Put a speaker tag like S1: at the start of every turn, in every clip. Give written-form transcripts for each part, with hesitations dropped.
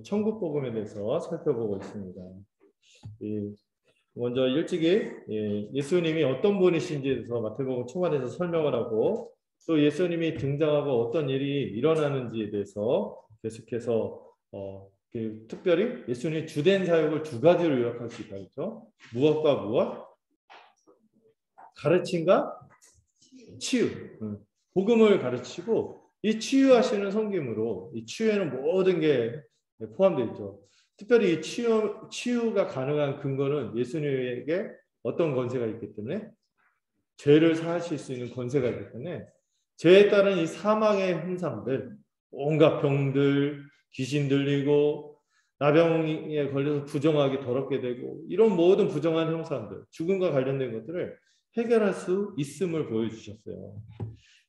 S1: 천국 복음에 대해서 살펴보고 있습니다. 먼저 일찍이 예수님이 어떤 분이신지에 대해서 마태복음 초반에서 설명을 하고, 또 예수님이 등장하고 어떤 일이 일어나는지에 대해서 계속해서 특별히 예수님의 주된 사역을 두 가지로 요약할 수 있다 그랬죠. 무엇과 무엇? 가르침과 치유. 복음을 가르치고 이 치유하시는 섬김으로, 이 치유에는 모든 게 포함되어 있죠. 특별히 이 치유가 가능한 근거는 예수님에게 어떤 권세가 있기 때문에, 죄를 사하실 수 있는 권세가 있기 때문에, 죄에 따른 이 사망의 형상들, 온갖 병들, 귀신 들리고 나병에 걸려서 부정하게 더럽게 되고, 이런 모든 부정한 형상들, 죽음과 관련된 것들을 해결할 수 있음을 보여주셨어요.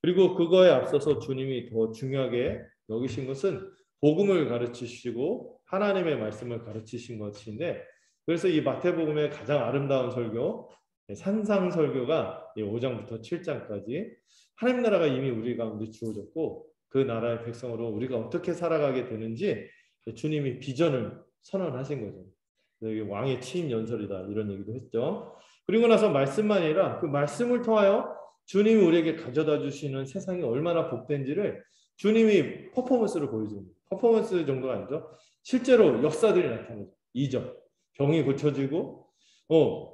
S1: 그리고 그거에 앞서서 주님이 더 중요하게 여기신 것은 복음을 가르치시고 하나님의 말씀을 가르치신 것인데, 그래서 이 마태복음의 가장 아름다운 설교, 산상설교가 5장부터 7장까지 하나님 나라가 이미 우리 가운데 주어졌고, 그 나라의 백성으로 우리가 어떻게 살아가게 되는지 주님이 비전을 선언하신 거죠. 왕의 취임 연설이다, 이런 얘기도 했죠. 그리고 나서 말씀만 아니라 그 말씀을 통하여 주님이 우리에게 가져다 주시는 세상이 얼마나 복된지를 주님이 퍼포먼스로 보여줍니다. 퍼포먼스 정도가 아니죠. 실제로 역사들이 나타나죠. 이적, 병이 고쳐지고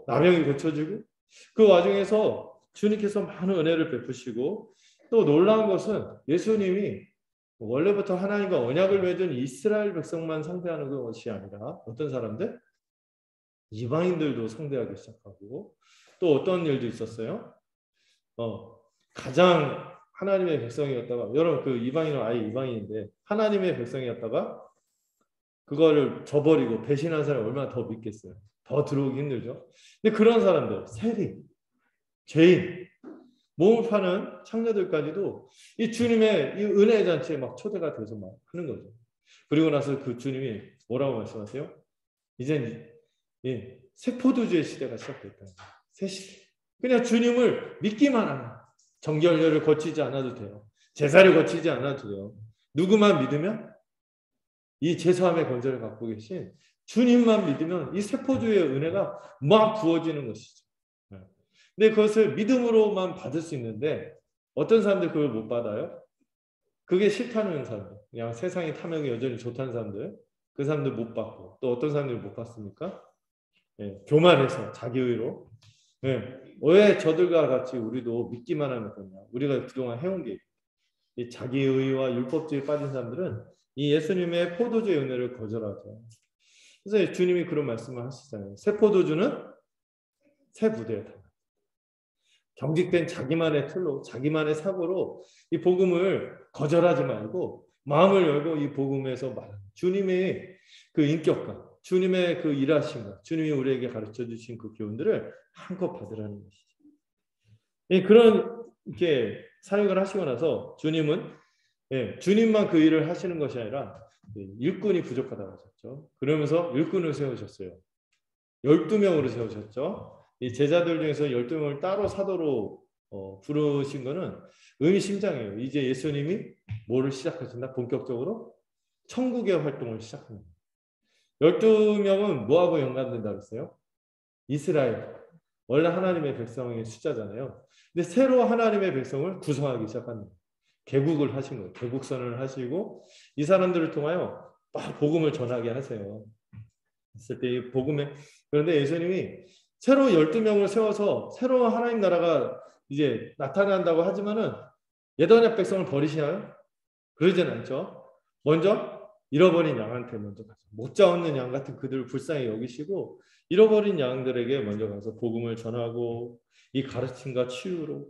S1: 나병이 고쳐지고, 그 와중에서 주님께서 많은 은혜를 베푸시고, 또 놀라운 것은 예수님이 원래부터 하나님과 언약을 맺은 이스라엘 백성만 상대하는 것이 아니라 어떤 사람들? 이방인들도 상대하기 시작하고, 또 어떤 일도 있었어요? 가장 하나님의 백성이었다가, 여러분 그 이방인은 아예 이방인인데 하나님의 백성이었다가 그거를 저버리고 배신한 사람이 얼마나 더 믿겠어요? 더 들어오기 힘들죠. 근데 그런 사람들, 세리, 죄인, 몸을 파는 창녀들까지도 이 주님의 이 은혜 잔치에 막 초대가 돼서 막 하는 거죠. 그리고 나서 그 주님이 뭐라고 말씀하세요? 이젠 새 포도주의 시대가 시작됐다. 새 시대. 그냥 주님을 믿기만 하면, 정결례를 거치지 않아도 돼요. 제사를 거치지 않아도 돼요. 누구만 믿으면, 이 제사함의 권세를 갖고 계신 주님만 믿으면 이 새 포도주의 은혜가 막 부어지는 것이죠. 근데 그것을 믿음으로만 받을 수 있는데, 어떤 사람들 그걸 못 받아요? 그게 싫다는 사람들, 그냥 세상의 탐욕이 여전히 좋다는 사람들, 그 사람들 못 받고, 또 어떤 사람들이 못 받습니까? 교만해서, 자기의로. 왜 저들과 같이 우리도 믿기만 하면 되냐? 우리가 그동안 해온 게, 이 자기의와 율법주의에 빠진 사람들은 이 예수님의 포도주의 은혜를 거절하죠. 그래서 주님이 그런 말씀을 하시잖아요. 새 포도주는 새 부대에 다 경직된 자기만의 틀로, 자기만의 사고로 이 복음을 거절하지 말고 마음을 열고 이 복음에서 주님의 그 인격과 주님의 그 일하심과 주님이 우리에게 가르쳐 주신 그 교훈들을 한껏 받으라는 것이죠. 그런 이렇게 사역을 하시고 나서 주님은 주님만 그 일을 하시는 것이 아니라 일꾼이 부족하다고 하셨죠. 그러면서 일꾼을 세우셨어요. 12명으로 세우셨죠. 이 제자들 중에서 12명을 따로 사도로 부르신 거는 의미심장해요. 이제 예수님이 뭐를 시작하신다? 본격적으로 천국의 활동을 시작합니다. 12명은 뭐하고 연관된다고 했어요? 이스라엘. 원래 하나님의 백성의 숫자잖아요. 근데 새로 하나님의 백성을 구성하기 시작합니다. 개국을 하신 거예요. 개국선언을 하시고 이 사람들을 통하여 막 복음을 전하게 하세요. 있을 때 복음에, 그런데 예수님이 새로 12명을 세워서 새로운 하나님 나라가 이제 나타난다고 하지만은 옛언약 백성을 버리시나요? 그러진 않죠. 먼저 잃어버린 양한테 먼저 가서, 목자 없는 양 같은 그들을 불쌍히 여기시고 잃어버린 양들에게 먼저 가서 복음을 전하고, 이 가르침과 치유로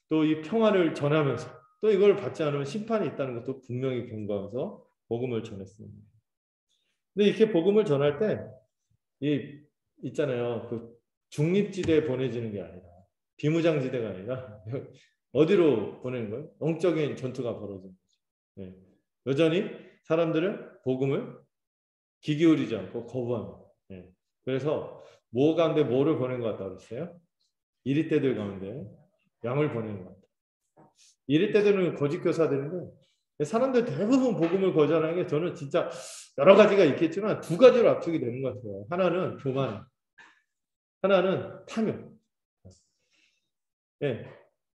S1: 또 이 평화를 전하면서, 또 이걸 받지 않으면 심판이 있다는 것도 분명히 경고하면서 복음을 전했습니다. 근데 이렇게 복음을 전할 때 있잖아요. 그 중립지대에 보내지는 게 아니라, 비무장지대가 아니라 어디로 보내는 거예요? 영적인 전투가 벌어지는 거죠. 여전히 사람들은 복음을 귀 기울이지 않고 거부합니다. 그래서 뭐 가운데 뭐를 보낸 것 같다고 그랬어요? 이리떼들 가운데 양을 보내는 것 같아요. 이리떼들은 거짓 교사들인데 사람들 대부분 복음을 거절하는 게 저는 진짜 여러 가지가 있겠지만 두 가지로 압축이 되는 것 같아요. 하나는 교만, 하나는 탐욕. 예,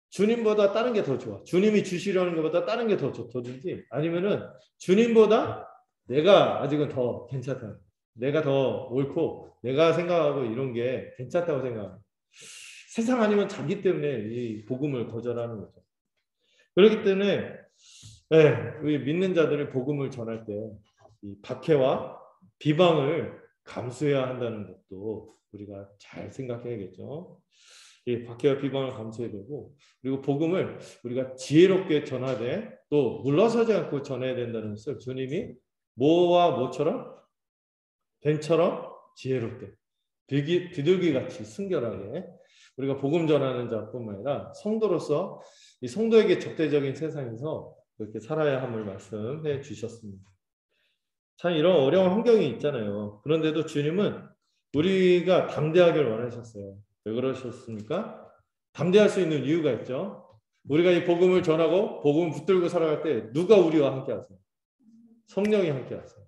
S1: 주님보다 다른 게 더 좋아. 주님이 주시려는 것보다 다른 게 더 좋든지 아니면은 주님보다 내가 아직은 더 괜찮다. 내가 더 옳고 내가 생각하고 이런 게 괜찮다고 생각합니다. 세상 아니면 자기 때문에 이 복음을 거절하는 거죠. 그렇기 때문에 우리 믿는 자들이 복음을 전할 때 이 박해와 비방을 감수해야 한다는 것도 우리가 잘 생각해야겠죠. 이 박해와 비방을 감수해야 되고 그리고 복음을 우리가 지혜롭게 전하되 또 물러서지 않고 전해야 된다는 것을 주님이 뭐와 뭐처럼 뱀처럼 지혜롭게 비둘기같이 순결하게 우리가 복음 전하는 자뿐만 아니라 성도로서 이 성도에게 적대적인 세상에서 그렇게 살아야 함을 말씀해 주셨습니다. 참 이런 어려운 환경이 있잖아요. 그런데도 주님은 우리가 담대하길 원하셨어요. 왜 그러셨습니까? 담대할 수 있는 이유가 있죠. 우리가 이 복음을 전하고 복음을 붙들고 살아갈 때 누가 우리와 함께 하세요? 성령이 함께 하세요.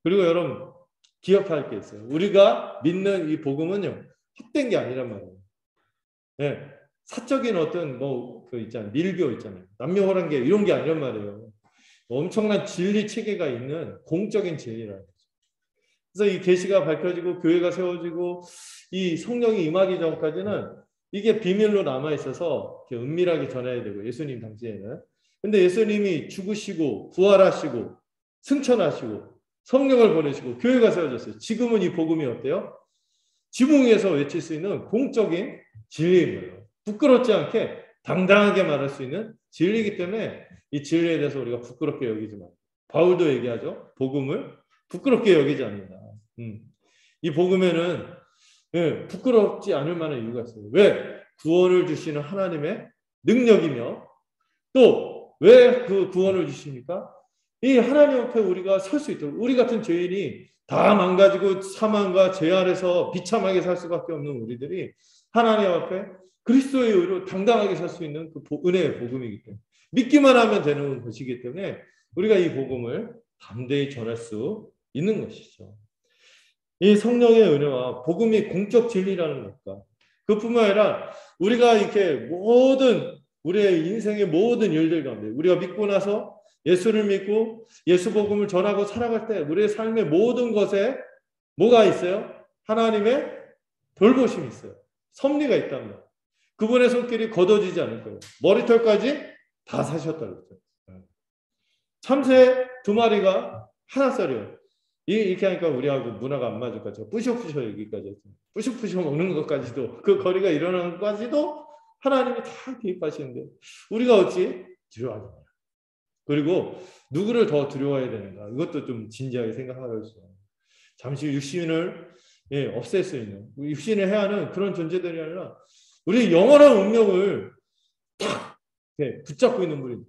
S1: 그리고 여러분 기억해야 할 게 있어요. 우리가 믿는 이 복음은요. 헛된 게 아니란 말이에요. 네, 사적인 어떤 그 있잖아요. 밀교 있잖아요. 남녀호란계 이런 게 아니란 말이에요. 엄청난 진리 체계가 있는 공적인 진리라는 거죠. 그래서 이 계시가 밝혀지고 교회가 세워지고 이 성령이 임하기 전까지는 이게 비밀로 남아 있어서 이렇게 은밀하게 전해야 되고 예수님 당시에는. 근데 예수님이 죽으시고 부활하시고 승천하시고 성령을 보내시고 교회가 세워졌어요. 지금은 이 복음이 어때요? 지붕 위에서 외칠 수 있는 공적인 진리인 거예요. 부끄럽지 않게 당당하게 말할 수 있는 진리이기 때문에 이 진리에 대해서 우리가 부끄럽게 여기지 말고 바울도 얘기하죠. 복음을 부끄럽게 여기지 않는다. 이 복음에는 부끄럽지 않을 만한 이유가 있어요. 왜? 구원을 주시는 하나님의 능력이며 또 왜 그 구원을 주십니까? 이 하나님 앞에 우리가 설 수 있도록 우리 같은 죄인이 다 망가지고 사망과 죄 아래서 비참하게 살 수밖에 없는 우리들이 하나님 앞에 그리스도의 의로 당당하게 살 수 있는 그 은혜의 복음이기 때문에 믿기만 하면 되는 것이기 때문에 우리가 이 복음을 담대히 전할 수 있는 것이죠. 이 성령의 은혜와 복음이 공적 진리라는 것과 그뿐만 아니라 우리가 이렇게 모든 우리의 인생의 모든 일들 가운데 우리가 믿고 나서 예수를 믿고 예수 복음을 전하고 살아갈 때 우리의 삶의 모든 것에 뭐가 있어요? 하나님의 돌보심이 있어요. 섭리가 있답니다. 그분의 손길이 걷어지지 않을 거예요. 머리털까지 다 사셨다고 했죠. 참새 2마리가 하나살이에요. 이렇게 하니까 우리하고 문화가 안 맞을 거죠. 뿌셔뿌셔 여기까지 했죠. 뿌셔뿌셔 먹는 것까지도 그 거리가 일어나는 것까지도 하나님이 다 개입하시는데 우리가 어찌 두려워하냐. 그리고 누구를 더 두려워해야 되는가. 이것도 좀 진지하게 생각하겠어요. 잠시 육신을 없앨 수 있는 육신을 해야 하는 그런 존재들이 아니라 우리 영원한 운명을 딱 붙잡고 있는 분이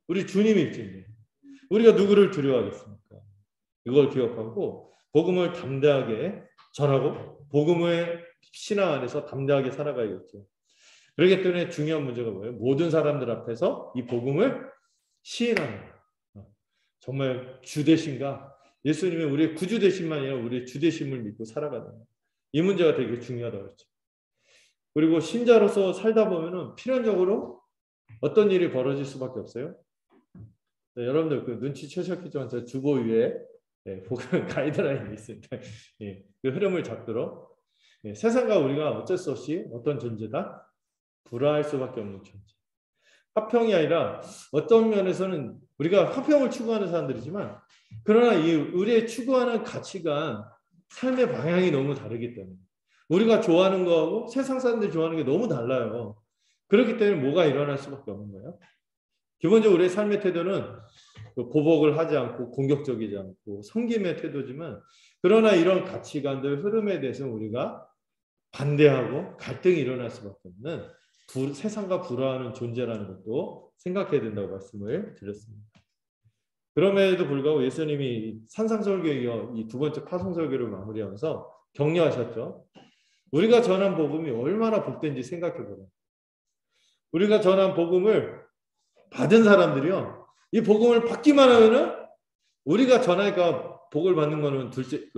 S1: 우리 주님이 있지. 우리가 누구를 두려워하겠습니까? 이걸 기억하고 복음을 담대하게 전하고 복음의 신앙 안에서 담대하게 살아가야겠죠. 그렇기 때문에 중요한 문제가 뭐예요? 모든 사람들 앞에서 이 복음을 시인하는 거예요. 정말 주 되신가? 예수님이 우리의 구주 되심만 아니라 우리의 주 되심을 믿고 살아가는 거예요. 이 문제가 되게 중요하다고 했죠. 그리고 신자로서 살다 보면은 필연적으로 어떤 일이 벌어질 수밖에 없어요. 네, 여러분들 그 눈치채셨겠지만 저 주보 위에 복음 가이드라인이 있습니다. 그 흐름을 잡도록 세상과 우리가 어쩔 수 없이 어떤 존재다? 불화할 수밖에 없는 존재. 화평이 아니라 어떤 면에서는 우리가 화평을 추구하는 사람들이지만 그러나 우리의 추구하는 가치가 삶의 방향이 너무 다르기 때문에 우리가 좋아하는 거하고 세상 사람들이 좋아하는 게 너무 달라요. 그렇기 때문에 뭐가 일어날 수밖에 없는 거예요. 기본적으로 우리의 삶의 태도는 보복을 하지 않고 공격적이지 않고 섬김의 태도지만 그러나 이런 가치관들 흐름에 대해서 우리가 반대하고 갈등이 일어날 수밖에 없는 세상과 불화하는 존재라는 것도 생각해야 된다고 말씀을 드렸습니다. 그럼에도 불구하고 예수님이 산상설교에 이어 이 2번째 파송설교를 마무리하면서 격려하셨죠. 우리가 전한 복음이 얼마나 복된지 생각해보라. 우리가 전한 복음을 받은 사람들이요. 이 복음을 받기만 하면은 우리가 전하니까 복을 받는 거는 둘째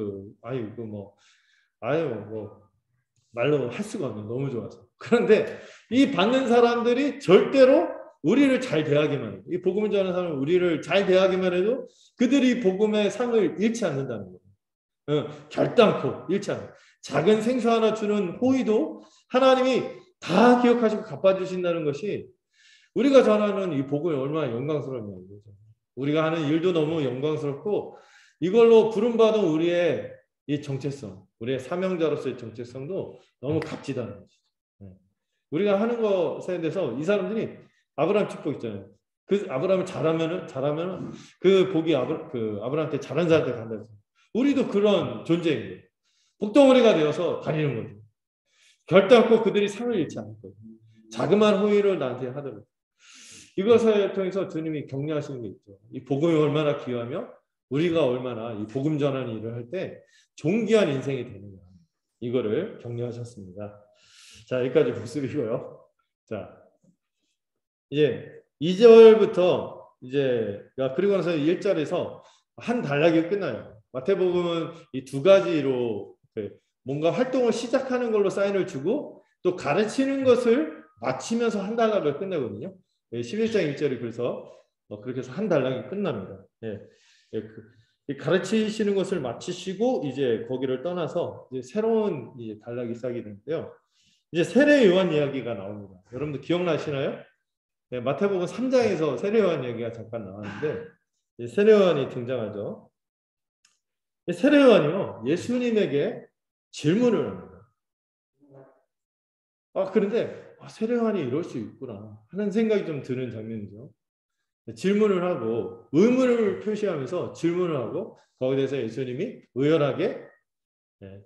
S1: 말로 할 수가 없는 너무 좋아서. 그런데 이 받는 사람들이 절대로 우리를 잘 대하기만 해도, 이 복음을 전하는 사람은 우리를 잘 대하기만 해도 그들이 복음의 상을 잃지 않는다는 거예요. 결단코 잃지 않아요. 작은 생수 하나 주는 호의도 하나님이 다 기억하시고 갚아주신다는 것이 우리가 전하는 이 복음이 얼마나 영광스럽냐는 거죠. 우리가 하는 일도 너무 영광스럽고 이걸로 부름받은 우리의 이 정체성, 우리의 사명자로서의 정체성도 너무 값지다는 거죠. 우리가 하는 것에 대해서 이 사람들이 아브라함 축복 있잖아요. 그 아브라함을 잘하면은 그 복이 아브라함한테 잘한 사람한테 간다. 우리도 그런 존재인 거예요. 복덩어리가 되어서 다니는 거죠. 결단코 그들이 상을 잃지 않을 거예요. 자그마한 호의를 나한테 하더라도. 이것을 통해서 주님이 격려하시는 게 있죠. 이 복음이 얼마나 귀하며 우리가 얼마나 이 복음 전하는 일을 할 때 존귀한 인생이 되느냐. 이거를 격려하셨습니다. 자, 여기까지 복습이고요. 자, 이제 2절부터 그리고 나서 1절에서 한 단락이 끝나요. 마태복음은 이 두 가지로 뭔가 활동을 시작하는 걸로 사인을 주고 또 가르치는 것을 마치면서 한 단락을 끝내거든요. 11장 1절이 그래서 그렇게 해서 한 단락이 끝납니다. 가르치시는 것을 마치시고 이제 거기를 떠나서 이제 새로운 이제 단락이 시작이 되는데요. 이제 세례 요한 이야기가 나옵니다. 여러분들 기억나시나요? 마태복음 3장에서 세례 요한 이야기가 잠깐 나왔는데 세례 요한이 등장하죠. 세례 요한이요 예수님에게 질문을 합니다. 그런데 세례 요한이 이럴 수 있구나 하는 생각이 좀 드는 장면이죠. 질문을 하고 의문을 표시하면서 질문을 하고 거기에 대해서 예수님이 의연하게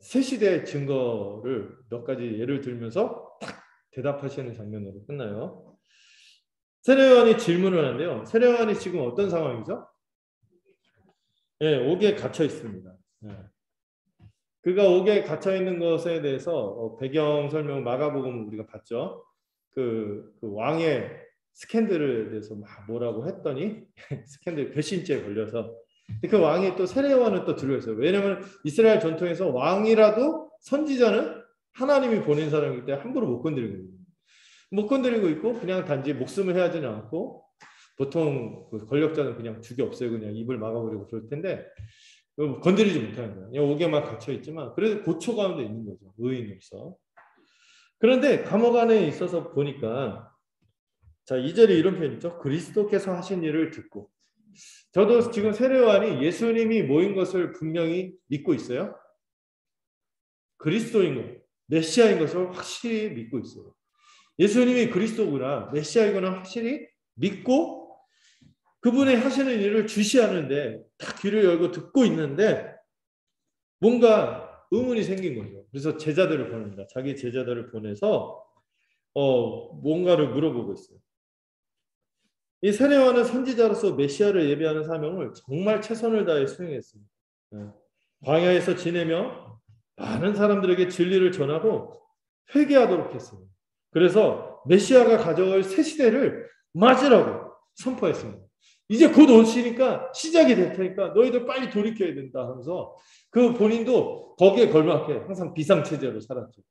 S1: 새 시대의 증거를 몇 가지 예를 들면서 딱 대답하시는 장면으로 끝나요. 세례 요한이 질문을 하는데요. 세례 요한이 지금 어떤 상황이죠? 옥에 갇혀 있습니다. 그가 옥에 갇혀 있는 것에 대해서 배경 설명 마가복음 우리가 봤죠. 그 왕의 스캔들에 대해서 막 뭐라고 했더니 스캔들 배신죄에 걸려서 그 왕이 또 세례 요한을 또 들어있어요. 왜냐하면 이스라엘 전통에서 왕이라도 선지자는 하나님이 보낸 사람이기 때문에 함부로 못 건드리고 있고 그냥 단지 목숨을 해하지는 않고 보통 그 권력자는 그냥 죽여 없애고 그냥 입을 막아버리고 그럴 텐데 건드리지 못하는 거예요. 그냥 옥에만 갇혀 있지만 그래도 고초 가운데 있는 거죠. 의인으로서. 그런데 감옥 안에 있어서 보니까 자 2절에 이런 표현 있죠. 그리스도께서 하신 일을 듣고 저도 지금 세례 요한이 예수님이 모인 것을 분명히 믿고 있어요. 그리스도인 것, 메시아인 것을 확실히 믿고 있어요. 예수님이 그리스도구나, 메시아이구나 확실히 믿고 그분의 하시는 일을 주시하는데 딱 귀를 열고 듣고 있는데 뭔가 의문이 생긴 거죠. 그래서 제자들을 보냅니다. 자기 제자들을 보내서 뭔가를 물어보고 있어요. 이 세례 요한은 선지자로서 메시아를 예비하는 사명을 정말 최선을 다해 수행했습니다. 광야에서 지내며 많은 사람들에게 진리를 전하고 회개하도록 했습니다. 그래서 메시아가 가져올 새 시대를 맞으라고 선포했습니다. 이제 곧 오시니까 시작이 될 테니까 너희들 빨리 돌이켜야 된다 하면서 그 본인도 거기에 걸맞게 항상 비상체제로 살았죠.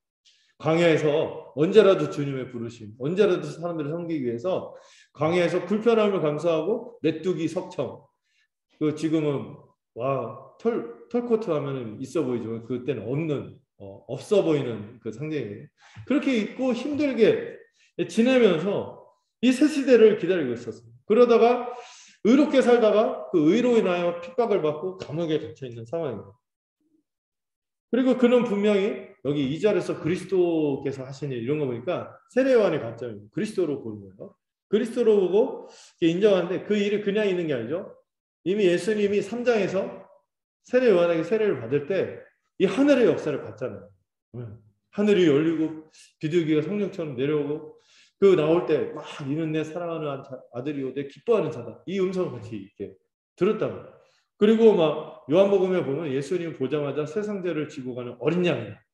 S1: 광야에서 언제라도 주님의 부르심, 언제라도 사람들을 섬기기 위해서 광야에서 불편함을 감수하고 메뚜기 석청. 그 지금은 털코트 하면은 있어 보이지만 그때는 없어 보이는 그 상징이에요. 그렇게 입고 힘들게 지내면서 이 새 시대를 기다리고 있었어요. 그러다가 의롭게 살다가 그 의로 인하여 핍박을 받고 감옥에 갇혀 있는 상황입니다. 그리고 그는 분명히 여기 2절에서 그리스도께서 하신 일 이런 거 보니까 세례 요한의 관점입니다. 그리스도로 보는 거예요. 그리스도로 보고 인정하는데 그 일이 그냥 있는 게 아니죠. 이미 예수님이 3장에서 세례 요한에게 세례를 받을 때 이 하늘의 역사를 봤잖아요. 하늘이 열리고 비둘기가 성령처럼 내려오고 그 나올 때 막 이는 내 사랑하는 아들이요 내 기뻐하는 자다. 이 음성을 같이 이렇게 들었다고. 그리고 막 요한복음에 보면 예수님 보자마자 세상 죄를 지고 가는 어린 양이다.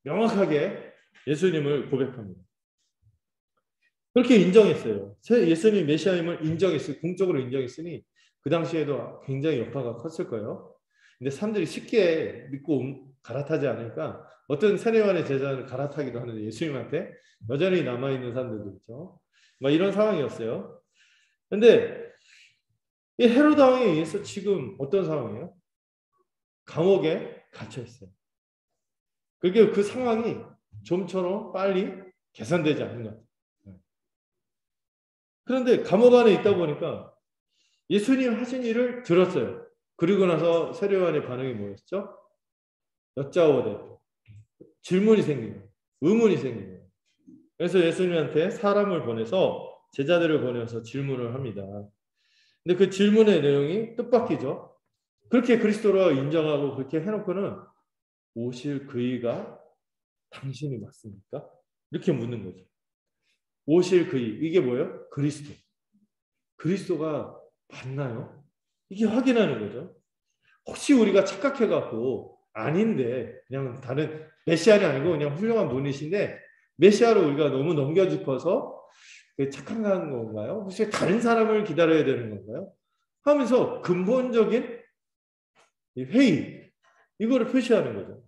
S1: 명확하게 예수님을 고백합니다. 그렇게 인정했어요. 예수님 메시아임을 인정했어요. 공적으로 인정했으니 그 당시에도 굉장히 여파가 컸을 거예요. 근데 사람들이 쉽게 믿고 갈아타지 않으니까 어떤 세례요한의 제자를 갈아타기도 하는데 예수님한테 여전히 남아있는 사람들도 있죠. 막 이런 상황이었어요. 근데 이 헤로드 왕에 의해서 지금 어떤 상황이에요? 감옥에 갇혀 있어요. 그게 그 상황이 좀처럼 빨리 개선되지 않는 것 같아요. 그런데 감옥 안에 있다 보니까 예수님 하신 일을 들었어요. 그리고 나서 세례요한의 반응이 뭐였죠? 여짜오되 질문이 생기는 의문이 생기는 그래서 예수님한테 사람을 보내서 제자들을 보내서 질문을 합니다. 근데 그 질문의 내용이 뜻밖이죠. 그렇게 그리스도로 인정하고 그렇게 해놓고는 오실 그이가 당신이 맞습니까? 이렇게 묻는 거죠. 오실 그이 이게 뭐예요? 그리스도. 그리스도가 맞나요? 이게 확인하는 거죠. 혹시 우리가 착각해갖고 아닌데 그냥 다른 메시아는 아니고 그냥 훌륭한 분이신데 메시아로 우리가 너무 넘겨짚어서 착각한 건가요? 혹시 다른 사람을 기다려야 되는 건가요? 하면서 근본적인 회의 이거를 표시하는 거죠.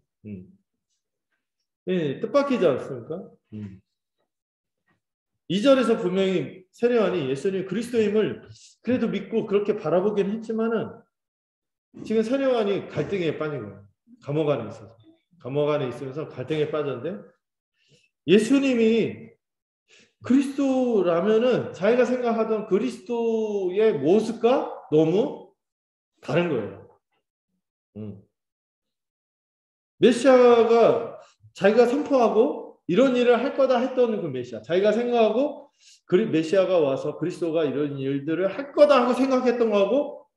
S1: 예, 뜻밖이지 않습니까? 2절에서 분명히 세례요한이 예수님 그리스도임을 그래도 믿고 그렇게 바라보긴 했지만은 지금 세례요한이 갈등에 빠진 거예요. 감옥 안에 있어서. 감옥 안에 있으면서 갈등에 빠졌는데 예수님이 그리스도라면은 자기가 생각하던 그리스도의 모습과 너무 다른 거예요. 메시아가 자기가 선포하고 이런 일을 할 거다 했던 그 메시아. 자기가 생각하고 메시아가 와서 그리스도가 이런 일들을 할 거다 하고 생각했던 거하고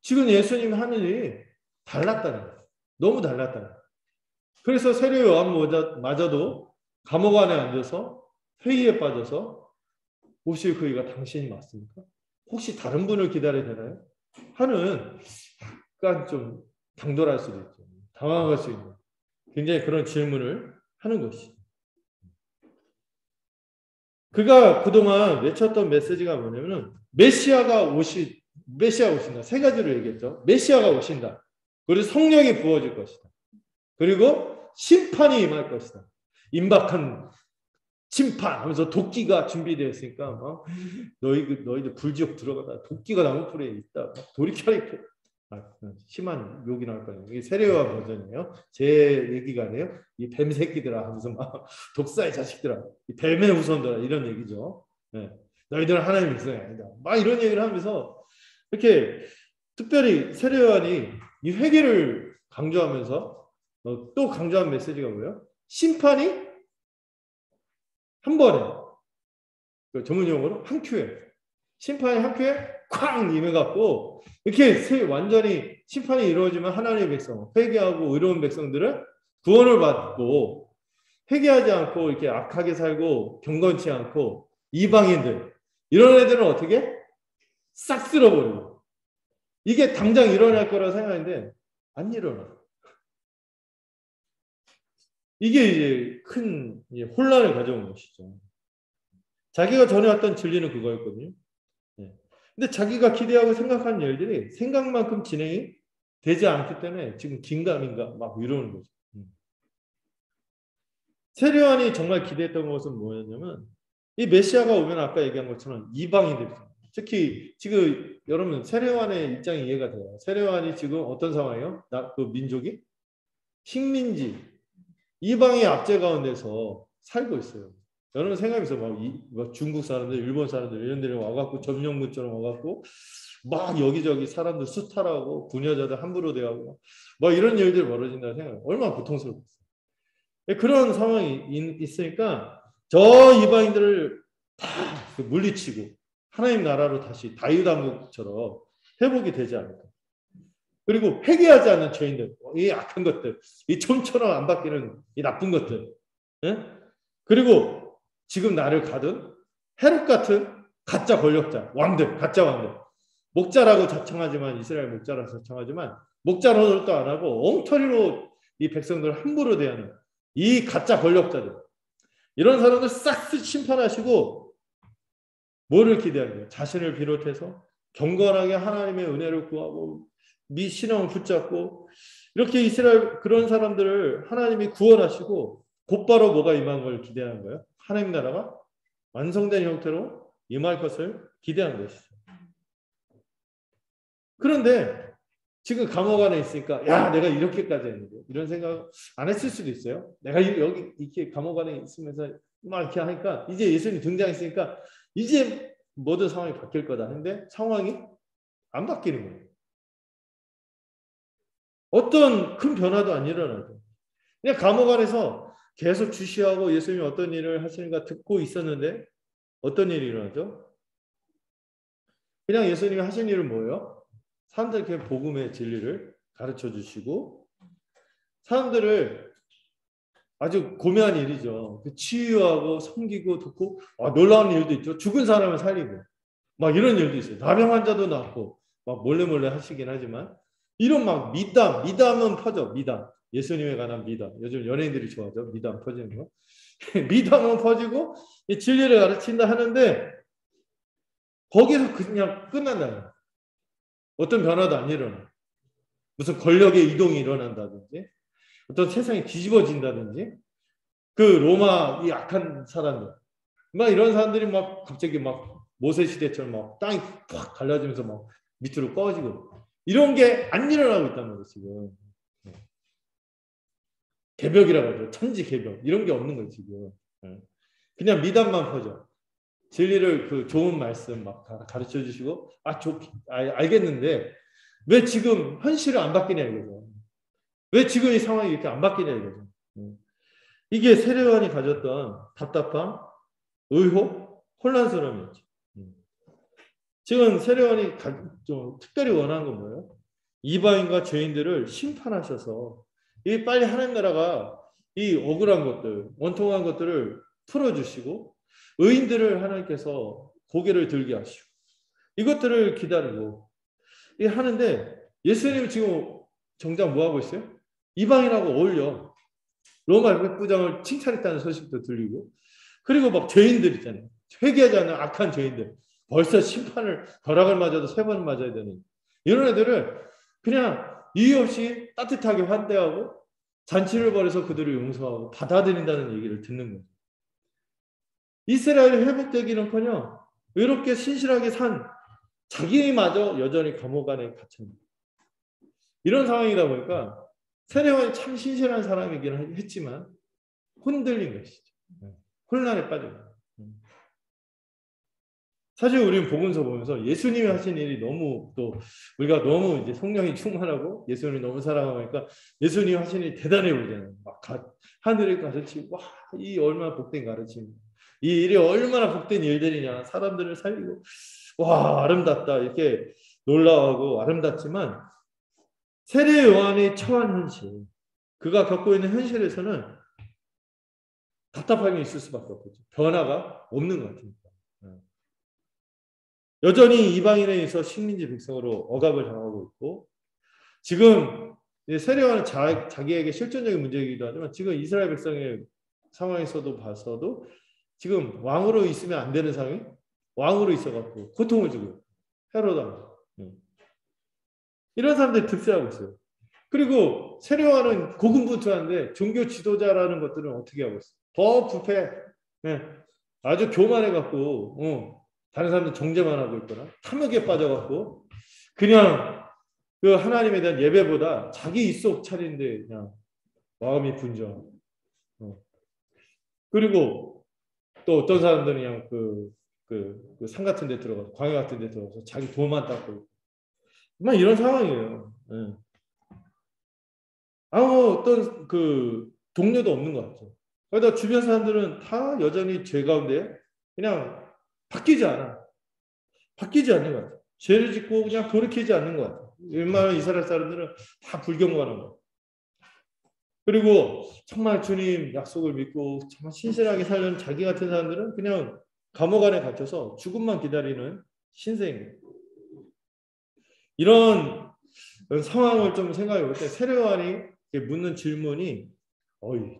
S1: 지금 예수님이 하는 일이 달랐다는 거예요. 너무 달랐다는 거예요. 그래서 세례 요한마저도 감옥 안에 앉아서 회의에 빠져서 혹시 그이가 당신이 맞습니까? 혹시 다른 분을 기다려야 되나요? 하는 약간 좀 당돌할 수도 있죠. 당황할 수 있는 굉장히 그런 질문을 하는 것이죠. 그가 그동안 외쳤던 메시지가 뭐냐면은 메시아 오신다. 세 가지를 얘기했죠. 메시아가 오신다. 그리고 성령이 부어질 것이다. 그리고 심판이 임할 것이다. 임박한 심판 하면서 도끼가 준비되어 있으니까 막 너희들 불지옥 들어가다 도끼가 나무풀에 있다. 돌이켜라. 심한 욕이 나올 거예요. 이게 세례요한 버전이에요. 제 얘기가 아니에요. 이 뱀 새끼들아 하면서 막 독사의 자식들아, 이 뱀의 후손들아 이런 얘기죠. 네. 너희들은 하나님의 백성이 아니다. 막 이런 얘기를 하면서 이렇게 특별히 세례요한이 이 회개를 강조하면서 또 강조한 메시지가 뭐예요? 심판이 한 번에 전문 용어로 한 큐에 심판이 한 큐에 쾅 임해갖고 이렇게 완전히 심판이 이루어지면 하나님의 백성 회개하고 의로운 백성들은 구원을 받고 회개하지 않고 이렇게 악하게 살고 경건치 않고 이방인들 이런 애들은 어떻게 싹 쓸어버리고 이게 당장 일어날 거라고 생각하는데 안 일어나. 이게 이제 큰 혼란을 가져온 것이죠. 자기가 전해왔던 진리는 그거였거든요. 근데 자기가 기대하고 생각하는 일들이 생각만큼 진행이 되지 않기 때문에 지금 긴가민가 막 이러는 거죠. 세례요한이 정말 기대했던 것은 뭐였냐면 이 메시아가 오면 아까 얘기한 것처럼 이방인들 특히 지금 여러분 세례요한의 입장이 이해가 돼요. 세례요한이 지금 어떤 상황이에요? 그 민족이 식민지 이방의 압제 가운데서 살고 있어요. 여러분 생각해보세요. 막 중국 사람들, 일본 사람들 이런 데를 와갖고 점령군처럼 와갖고 막 여기저기 사람들 수탈하고 부녀자들 함부로 대하고 막 이런 일들이 벌어진다는 생각. 얼마나 고통스럽겠어요. 그런 상황이 있으니까 저 이방인들을 다 물리치고 하나님 나라로 다시 다윗왕국처럼 회복이 되지 않을까. 그리고 회개하지 않는 죄인들, 이 악한 것들, 이 좀처럼 안 바뀌는 이 나쁜 것들, 예? 그리고 지금 나를 가둔 헤롯 같은 가짜 권력자, 왕들, 가짜 왕들, 목자라고 자청하지만 이스라엘 목자라고 자청하지만 목자 노릇도 안 하고 엉터리로 이 백성들을 함부로 대하는 이 가짜 권력자들, 이런 사람들 싹 심판하시고 뭐를 기대한 거예요? 자신을 비롯해서 경건하게 하나님의 은혜를 구하고 신앙을 붙잡고 이렇게 이스라엘 그런 사람들을 하나님이 구원하시고 곧바로 뭐가 임한 걸 기대한 거예요? 하나님 나라가 완성된 형태로 임할 것을 기대한 것이죠. 그런데 지금 감옥 안에 있으니까 야 내가 이렇게까지 했는데 이런 생각 안 했을 수도 있어요. 내가 여기 이렇게 감옥 안에 있으면서 막 이렇게 하니까 이제 예수님이 등장했으니까 이제 모든 상황이 바뀔 거다 했는데 상황이 안 바뀌는 거예요. 어떤 큰 변화도 안 일어나죠. 그냥 감옥 안에서 계속 주시하고 예수님이 어떤 일을 하시는가 듣고 있었는데 어떤 일이 일어나죠? 그냥 예수님이 하신 일은 뭐예요? 사람들에게 복음의 진리를 가르쳐 주시고 사람들을 아주 고매한 일이죠. 치유하고 섬기고 돕고 놀라운 일도 있죠. 죽은 사람을 살리고 막 이런 일도 있어요. 나병 환자도 낫고 막 몰래 하시긴 하지만 이런 막 미담은 퍼져. 미담. 예수님에 관한 미담. 요즘 연예인들이 좋아하죠. 미담 퍼지는 거. 미담은 퍼지고 진리를 가르친다 하는데 거기서 그냥 끝난다. 어떤 변화도 안 일어나. 무슨 권력의 이동이 일어난다든지 어떤 세상이 뒤집어진다든지 그 로마 이 악한 사람들 막 이런 사람들이 막 갑자기 막 모세 시대처럼 막 땅이 팍 갈라지면서 막 밑으로 꺼지고 이런 게 안 일어나고 있단 말이에요 지금. 개벽이라고 하죠. 천지 개벽 이런 게 없는 거예요 지금. 그냥 미담만 퍼져. 진리를 그 좋은 말씀 막 가르쳐 주시고 알겠는데 왜 지금 현실을 안 바뀌냐 이거죠. 왜 지금 이 상황이 이렇게 안 바뀌냐 이거죠. 이게 세례요한이 가졌던 답답함, 의혹, 혼란스러움이었죠. 지금 세례요한이 좀 특별히 원하는 건 뭐예요? 이방인과 죄인들을 심판하셔서 이 빨리 하나님 나라가 이 억울한 것들, 원통한 것들을 풀어주시고 의인들을 하나님께서 고개를 들게 하시고 이것들을 기다리고 하는데 예수님이 지금 정작 뭐 하고 있어요? 이방인하고 어울려. 로마 백부장을 칭찬했다는 소식도 들리고 그리고 막 죄인들 있잖아요. 회개하지 않는 악한 죄인들. 벌써 심판을 벼락을 맞아도 3번 맞아야 되는 이런 애들을 그냥 이유 없이 따뜻하게 환대하고 잔치를 벌여서 그들을 용서하고 받아들인다는 얘기를 듣는 거예요. 이스라엘이 회복되기는커녕 외롭게 신실하게 산 자기마저 여전히 감옥 안에 갇혔다. 이런 상황이다 보니까 세례요한이 참 신실한 사람이긴 했지만 흔들린 것이죠. 혼란에 빠진 거예요. 사실 우리는 복음서 보면서 예수님이 하신 일이 너무 또 우리가 너무 이제 성령이 충만하고 예수님이 너무 사랑하니까 예수님이 하신 일이 대단해 보이잖아요. 막 하늘을 가르치고 와, 이 얼마나 복된 가르침. 이 일이 얼마나 복된 일들이냐. 사람들을 살리고 와, 아름답다. 이렇게 놀라워하고 아름답지만 세례 요한이 처한 현실, 그가 겪고 있는 현실에서는 답답함이 있을 수밖에 없겠죠. 변화가 없는 것 같으니까. 여전히 이방인에 의해서 식민지 백성으로 억압을 당하고 있고 지금 세례요한은 자기에게 실존적인 문제이기도 하지만 지금 이스라엘 백성의 상황에서도 봐서도 지금 왕으로 있으면 안 되는 상황이 왕으로 있어갖고 고통을 주고 헤롯왕 이런 사람들이 득세하고 있어요. 그리고 세례요한은 고군분투하는데 종교 지도자라는 것들은 어떻게 하고 있어요? 더 부패, 아주 교만해갖고 다른 사람들 정죄만 하고 있거나 탐욕에 빠져갖고 그냥 그 하나님에 대한 예배보다 자기 입속 차리는데 그냥 마음이 분주하고 그리고 또 어떤 사람들은 그냥 그 산 같은 데 들어가서 광야 같은 데 들어가서 자기 돈만 닦고 막 이런 상황이에요. 아무 어떤 그 동료도 없는 것 같죠. 그러다 주변 사람들은 다 여전히 죄 가운데 그냥 바뀌지 않는 것 같아요. 죄를 짓고 그냥 돌이키지 않는 것 같아요. 웬만한 이스라엘 사람들은 다 불경거하는 것. 그리고 정말 주님 약속을 믿고 정말 신실하게 살려는 자기 같은 사람들은 그냥 감옥 안에 갇혀서 죽음만 기다리는 신세입니다. 이런 상황을 좀 생각해 볼 때 세례요한이 묻는 질문이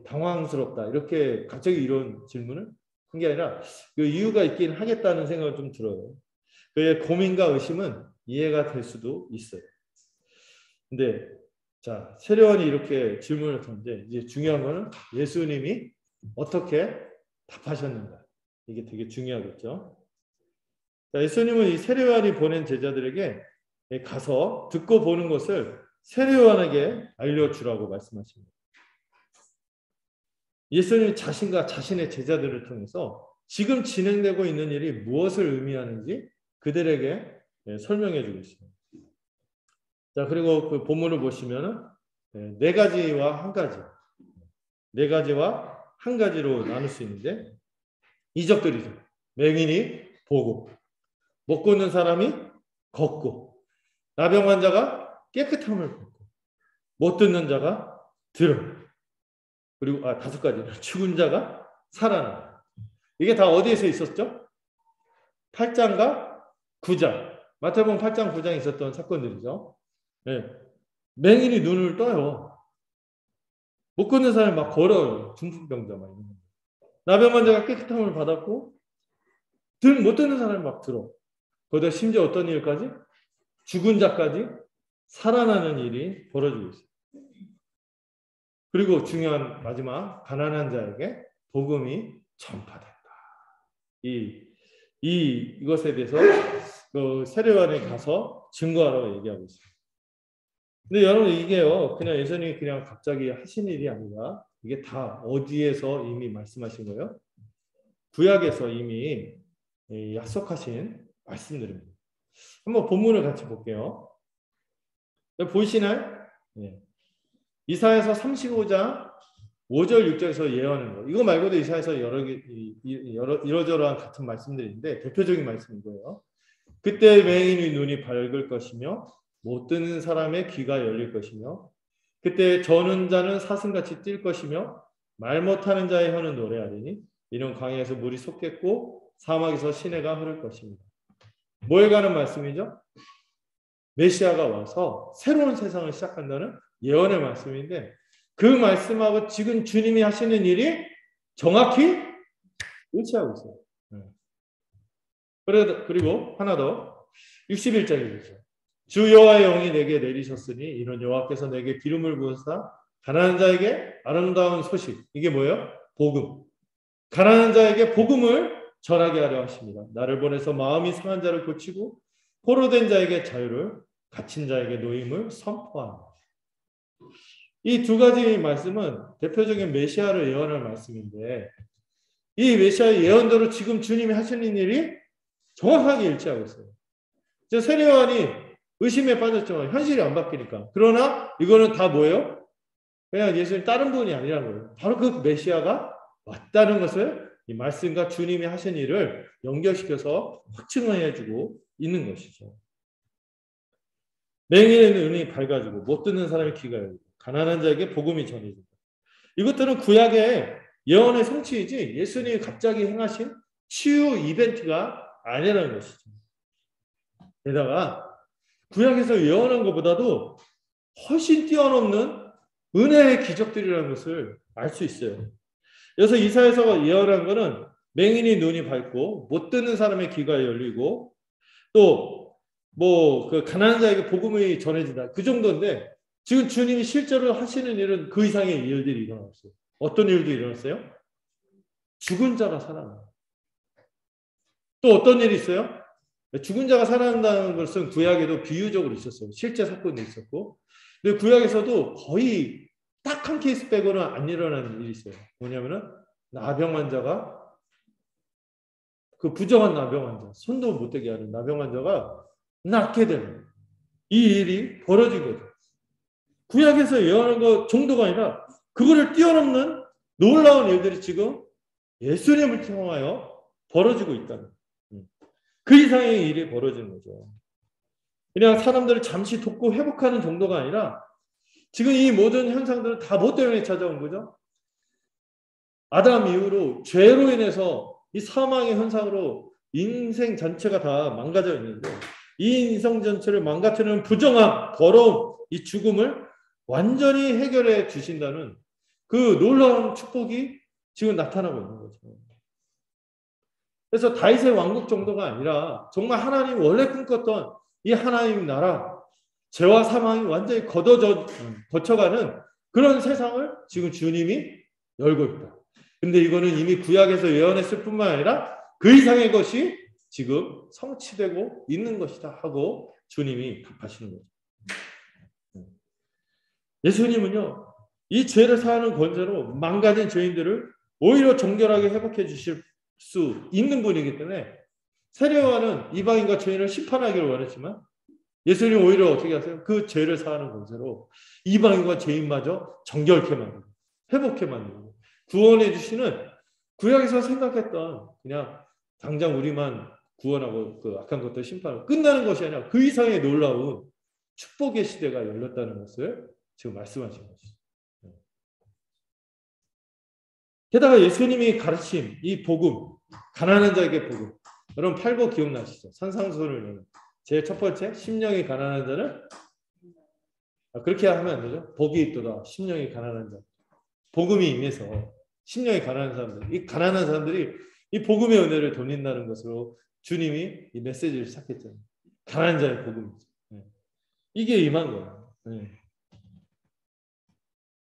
S1: 당황스럽다. 이렇게 갑자기 이런 질문을 한 게 아니라 그 이유가 있긴 하겠다는 생각을 좀 들어요. 그의 고민과 의심은 이해가 될 수도 있어요. 근데 자, 세례요한이 이렇게 질문을 했는데 이제 중요한 거는 예수님이 어떻게 답하셨는가. 이게 되게 중요하겠죠. 자, 예수님은 이 세례요한이 보낸 제자들에게 가서 듣고 보는 것을 세례요한에게 알려주라고 말씀하십니다. 예수님 자신과 자신의 제자들을 통해서 지금 진행되고 있는 일이 무엇을 의미하는지 그들에게 설명해 주고 있습니다. 자, 그리고 그 본문을 보시면은 네 가지와 한 가지, 네 가지와 한 가지로 나눌 수 있는데 이적들이죠. 맹인이 보고, 못 걷는 사람이 걷고, 나병 환자가 깨끗함을 받고, 못 듣는 자가 들어. 그리고 다섯 가지는 죽은 자가 살아나. 이게 다 어디에서 있었죠? 8장과 9장. 마태복음 8장 9장에 있었던 사건들이죠. 네. 맹인이 눈을 떠요. 못 걷는 사람이 막 걸어요. 중풍병자 막 있는 거. 나병 환자가 깨끗함을 받았고 못 듣는 사람이 막 들어. 거기다 심지어 어떤 일까지? 죽은 자까지 살아나는 일이 벌어지고 있어요. 그리고 중요한 마지막 가난한 자에게 복음이 전파된다. 이것에 대해서 그 세례요한에 가서 증거하라고 얘기하고 있어요. 근데 여러분 이게요 그냥 예수님이 그냥 갑자기 하신 일이 아니라 이게 다 어디에서 이미 말씀하신 거예요? 구약에서 이미 약속하신 말씀들입니다. 한번 본문을 같이 볼게요. 보이시나요? 네. 이사야서 35장 5절 6절에서 예언하는 거. 이거 말고도 이사야서 여러 이러저러한 같은 말씀들인데 대표적인 말씀인 거예요. 그때 맹인의 눈이 밝을 것이며 못 듣는 사람의 귀가 열릴 것이며 그때 저는 자는 사슴같이 뛸 것이며 말 못하는 자의 혀는 노래하리니 이는 광야에서 물이 솟겠고 사막에서 시내가 흐를 것입니다. 뭐에 관한 말씀이죠? 메시아가 와서 새로운 세상을 시작한다는 예언의 말씀인데 그 말씀하고 지금 주님이 하시는 일이 정확히 일치하고 있어요. 그리고 하나 더 61절이죠. 주 여호와의 영이 내게 내리셨으니 이는 여호와께서 내게 기름을 부으사 가난한 자에게 아름다운 소식 이게 뭐예요? 복음. 가난한 자에게 복음을 전하게 하려 하십니다. 나를 보내서 마음이 상한 자를 고치고 포로된 자에게 자유를 갇힌 자에게 노임을 선포하는 이 두 가지 말씀은 대표적인 메시아를 예언할 말씀인데 이 메시아의 예언대로 지금 주님이 하시는 일이 정확하게 일치하고 있어요. 세례요한이 의심에 빠졌지만 현실이 안 바뀌니까. 그러나 이거는 다 뭐예요? 그냥 예수님 다른 분이 아니라는 거예요. 바로 그 메시아가 왔다는 것을 이 말씀과 주님이 하신 일을 연결시켜서 확증해주고 있는 것이죠. 맹인의 눈이 밝아지고 못 듣는 사람의 귀가 열리고 가난한 자에게 복음이 전해진다. 이것들은 구약의 예언의 성취이지 예수님이 갑자기 행하신 치유 이벤트가 아니라는 것이죠. 게다가 구약에서 예언한 것보다도 훨씬 뛰어넘는 은혜의 기적들이라는 것을 알 수 있어요. 그래서 이사야서 예언한 것은 맹인이 눈이 밝고 못 듣는 사람의 귀가 열리고 또 그 가난한 자에게 복음이 전해진다. 그 정도인데 지금 주님이 실제로 하시는 일은 그 이상의 일들이 일어났어요. 어떤 일도 일어났어요? 죽은 자가 살아나요. 또 어떤 일이 있어요? 죽은 자가 살아난다는 것은 구약에도 비유적으로 있었어요. 실제 사건도 있었고. 근데 구약에서도 거의 딱 한 케이스 빼고는 안 일어나는 일이 있어요. 뭐냐면은 나병 환자가 그 부정한 나병 환자, 손도 못 대게 하는 나병 환자가 낫게 되는 이 일이 벌어진 거죠. 구약에서 예언한 것 정도가 아니라 그거를 뛰어넘는 놀라운 일들이 지금 예수님을 통하여 벌어지고 있다는 그 이상의 일이 벌어지는 거죠. 그냥 사람들을 잠시 돕고 회복하는 정도가 아니라 지금 이 모든 현상들은 다 뭐 때문에 찾아온 거죠? 아담 이후로 죄로 인해서 이 사망의 현상으로 인생 전체가 다 망가져 있는데 이 인생 전체를 망가뜨리는 부정함, 더러움, 이 죽음을 완전히 해결해 주신다는 그 놀라운 축복이 지금 나타나고 있는 거죠. 그래서 다윗의 왕국 정도가 아니라 정말 하나님 원래 꿈꿨던 이 하나님 나라, 죄와 사망이 완전히 거쳐가는 그런 세상을 지금 주님이 열고 있다. 근데 이거는 이미 구약에서 예언했을 뿐만 아니라 그 이상의 것이 지금 성취되고 있는 것이다 하고 주님이 답하시는 거죠. 예수님은요, 이 죄를 사하는 권세로 망가진 죄인들을 오히려 정결하게 회복해 주실 수 있는 분이기 때문에 세례요한은 이방인과 죄인을 심판하기를 원했지만 예수님 오히려 어떻게 하세요? 그 죄를 사하는 권세로 이방인과 죄인마저 정결케 만들고 회복해 만들고 구원해 주시는 구약에서 생각했던 그냥 당장 우리만 구원하고 그 악한 것들 심판하고 끝나는 것이 아니라 그 이상의 놀라운 축복의 시대가 열렸다는 것을 지금 말씀하신 것이죠. 게다가 예수님이 가르친 이 복음, 가난한 자에게 복음. 여러분 팔복 기억나시죠? 산상수훈을 내는 제 첫 번째, 심령이 가난한 자는 그렇게 하면 안 되죠. 복이 있도다. 심령이 가난한 자. 복음이 임해서 심령이 가난한 사람들, 이 가난한 사람들이 이 복음의 은혜를 돌린다는 것으로 주님이 이 메시지를 시작했잖아요. 가난한 자의 복음이죠. 이게 임한 거예요.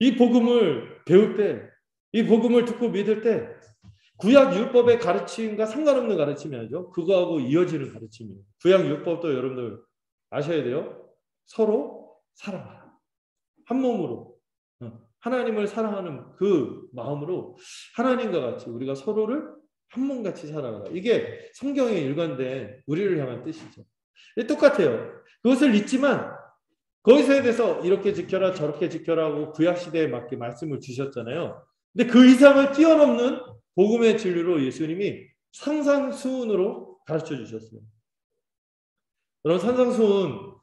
S1: 이 복음을 배울 때, 이 복음을 듣고 믿을 때 구약 율법의 가르침과 상관없는 가르침이 아니죠. 그거하고 이어지는 가르침이에요. 구약 율법도 여러분들 아셔야 돼요. 서로 사랑하라. 한 몸으로 하나님을 사랑하는 그 마음으로 하나님과 같이 우리가 서로를 한 몸같이 살아가라. 이게 성경에 일관된 우리를 향한 뜻이죠. 똑같아요. 그것을 잊지만 거기서에 대해서 이렇게 지켜라 저렇게 지켜라 하고 구약시대에 맞게 말씀을 주셨잖아요. 근데 그 이상을 뛰어넘는 복음의 진리로 예수님이 산상수훈으로 가르쳐 주셨어요. 여러분 산상수훈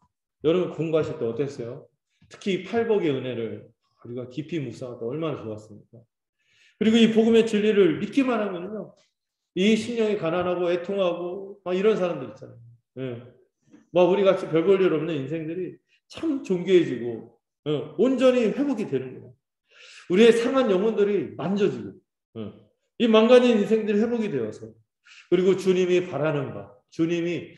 S1: 여러분 공부하실 때 어땠어요? 특히 팔복의 은혜를 우리가 깊이 묵상할 때 얼마나 좋았습니까? 그리고 이 복음의 진리를 믿기만 하면요, 이 심령이 가난하고 애통하고 막 이런 사람들 있잖아요. 막 우리 같이 별 볼 일 없는 인생들이 참 존귀해지고 온전히 회복이 되는 거예요. 우리의 상한 영혼들이 만져지고 이 망가진 인생들이 회복이 되어서 그리고 주님이 바라는 바 주님이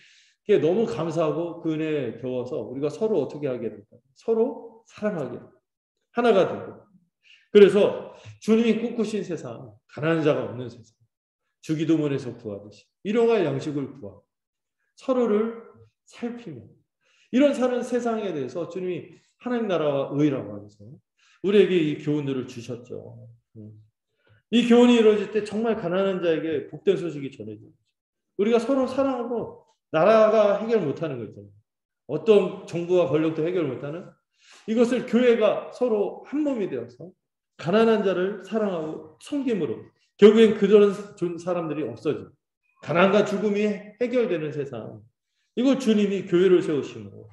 S1: 너무 감사하고 그 은혜에 겨워서 우리가 서로 어떻게 하게 될까? 서로 사랑하게 하나가 되고 그래서 주님이 꿈꾸신 세상 가난한 자가 없는 세상 주기도문에서 구하듯이 일용할 양식을 구하고 서로를 살피며 이런 사는 세상에 대해서 주님이 하나님 나라와 의라고 하면서 우리에게 이 교훈들을 주셨죠. 이 교훈이 이루어질 때 정말 가난한 자에게 복된 소식이 전해져요. 우리가 서로 사랑하고 나라가 해결 못하는 거 있잖아요. 어떤 정부와 권력도 해결 못하는 이것을 교회가 서로 한 몸이 되어서 가난한 자를 사랑하고 섬김으로 결국엔 그런 사람들이 없어져. 가난과 죽음이 해결되는 세상. 이걸 주님이 교회를 세우심으로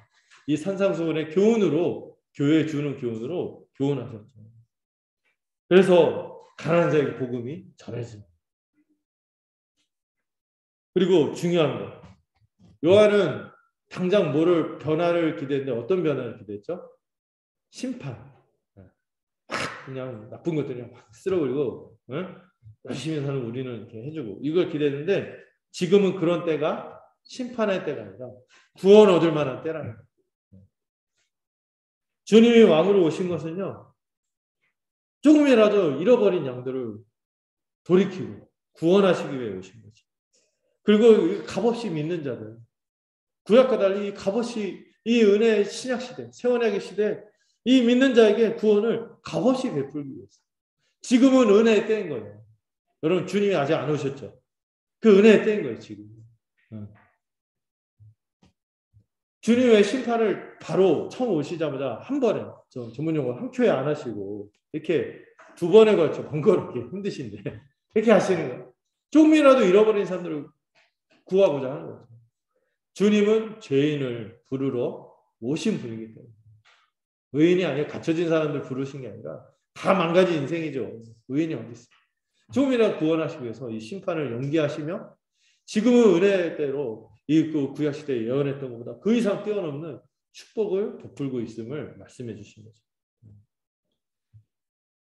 S1: 이 산상수훈의 교훈으로 교회에 주는 교훈으로 교훈하셨죠. 그래서 가난한 자에게 복음이 전해집니다. 그리고 중요한 거. 요한은 당장 뭐를 변화를 기대했는데 어떤 변화를 기대했죠? 심판. 그냥 나쁜 것들이 막 쓸어버리고 열심히 사는 우리는 이렇게 해주고 이걸 기대했는데 지금은 그런 때가 심판의 때가 아니라 구원 얻을 만한 때라는 거예요. 주님이 왕으로 오신 것은요. 조금이라도 잃어버린 양들을 돌이키고 구원하시기 위해 오신 거죠. 그리고 값없이 믿는 자들 구약과 달리 값없이 이 은혜의 신약시대 새언약의 시대 이 믿는 자에게 구원을 값없이 베풀기 위해서 지금은 은혜의 때인 거예요. 여러분 주님이 아직 안 오셨죠? 그 은혜의 때인 거예요. 지금 주님의 심판을 바로 처음 오시자마자 한 번에 전문용어 한 표에 안 하시고 이렇게 두 번에 걸쳐 번거롭게 힘드신데 이렇게 하시는 거예요. 조금이라도 잃어버린 사람들을 구하고자 하는 거죠. 주님은 죄인을 부르러 오신 분이기 때문에 의인이 아니라 갇혀진 사람들 부르신 게 아니라 다 망가진 인생이죠. 의인이 어디 있어요. 조금이라도 구원하시기 위해서 이 심판을 연기하시며 지금은 은혜대로 이 구약 시대에 예언했던 것보다 그 이상 뛰어넘는 축복을 베풀고 있음을 말씀해 주신 거죠.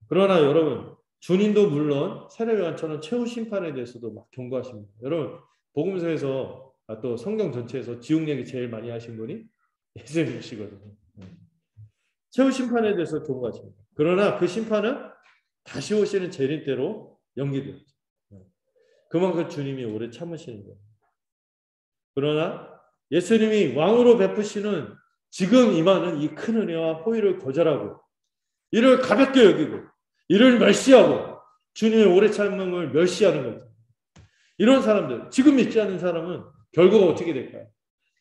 S1: 그러나 여러분 주님도 물론 세례요한처럼 최후 심판에 대해서도 막 경고하십니다. 여러분 복음서에서 또 성경 전체에서 지옥 얘기 제일 많이 하신 분이 예수님이시거든요. 최후 심판에 대해서 경고하십니다. 그러나 그 심판은 다시 오시는 재림 때로 연기되었죠. 그만큼 주님이 오래 참으시는 거예요. 그러나 예수님이 왕으로 베푸시는 지금 임하는 이 큰 은혜와 호의를 거절하고 이를 가볍게 여기고 이를 멸시하고 주님의 오래 참음을 멸시하는 거죠. 이런 사람들, 지금 믿지 않는 사람은 결과가 어떻게 될까요?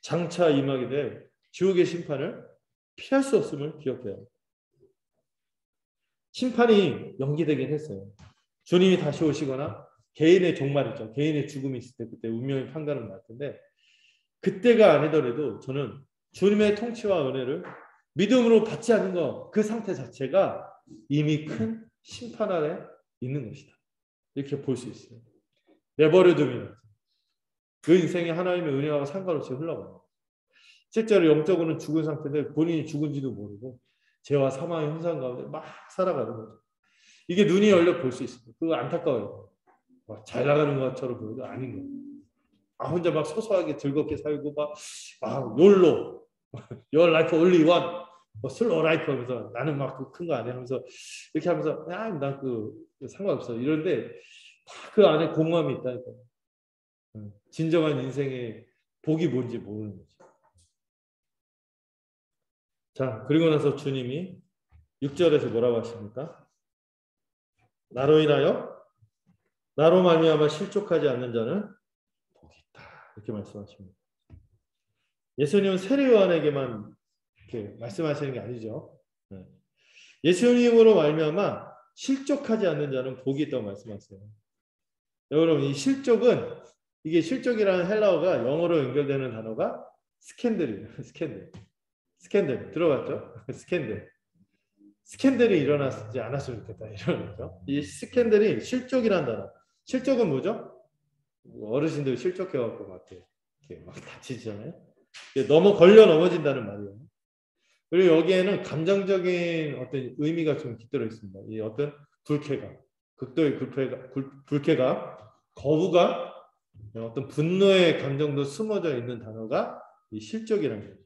S1: 장차 임하게 될 지옥의 심판을 피할 수 없음을 기억해야 합니다. 심판이 연기되긴 했어요. 주님이 다시 오시거나 개인의 종말이죠. 개인의 죽음이 있을 때 그때 운명의 판가름 날 텐데 그때가 아니더라도 저는 주님의 통치와 은혜를 믿음으로 받지 않는 것, 그 상태 자체가 이미 큰 심판 아래 있는 것이다. 이렇게 볼 수 있어요. 내버려두면 그 인생이 하나님의 은혜와 상관없이 흘러가요. 실제로 영적으로는 죽은 상태인데 본인이 죽은지도 모르고 죄와 사망의 현상 가운데 막 살아가는 거죠. 이게 눈이 열려 볼 수 있습니다. 그거 안타까워요. 잘 나가는 것처럼 보여도 아닌 거예요. 혼자 막 소소하게 즐겁게 살고 막 욜로 Your life only one 슬로우 라이프 하면서 나는 막 큰 거 아니야 하면서 이렇게 하면서 난 상관없어 이런데 다 그 안에 공허함이 있다니까요. 진정한 인생의 복이 뭔지 모르는 거죠. 자, 그리고 나서 주님이 6절에서 뭐라고 하십니까? 나로 인하여 나로 말미암아 실족하지 않는 자는 복이 있다. 이렇게 말씀하십니다. 예수님은 세례요한에게만 이렇게 말씀하시는 게 아니죠. 예수님으로 말미암아 실족하지 않는 자는 복이 있다고 말씀하세요. 여러분 이 실족은 이게 실족이라는 헬라어가 영어로 연결되는 단어가 스캔들이에요. 스캔들 들어봤죠? 스캔들이 일어나지 않았으면 좋겠다 이런 거죠. 이 스캔들이 실족이라는 단어. 실족은 뭐죠? 어르신들 실족해갖고 이렇게 막 다치잖아요. 넘어 걸려 넘어진다는 말이에요. 그리고 여기에는 감정적인 어떤 의미가 좀 깃들어 있습니다. 이 어떤 불쾌감, 극도의 불쾌감, 거부감, 어떤 분노의 감정도 숨어져 있는 단어가 이 실족이라는 거죠.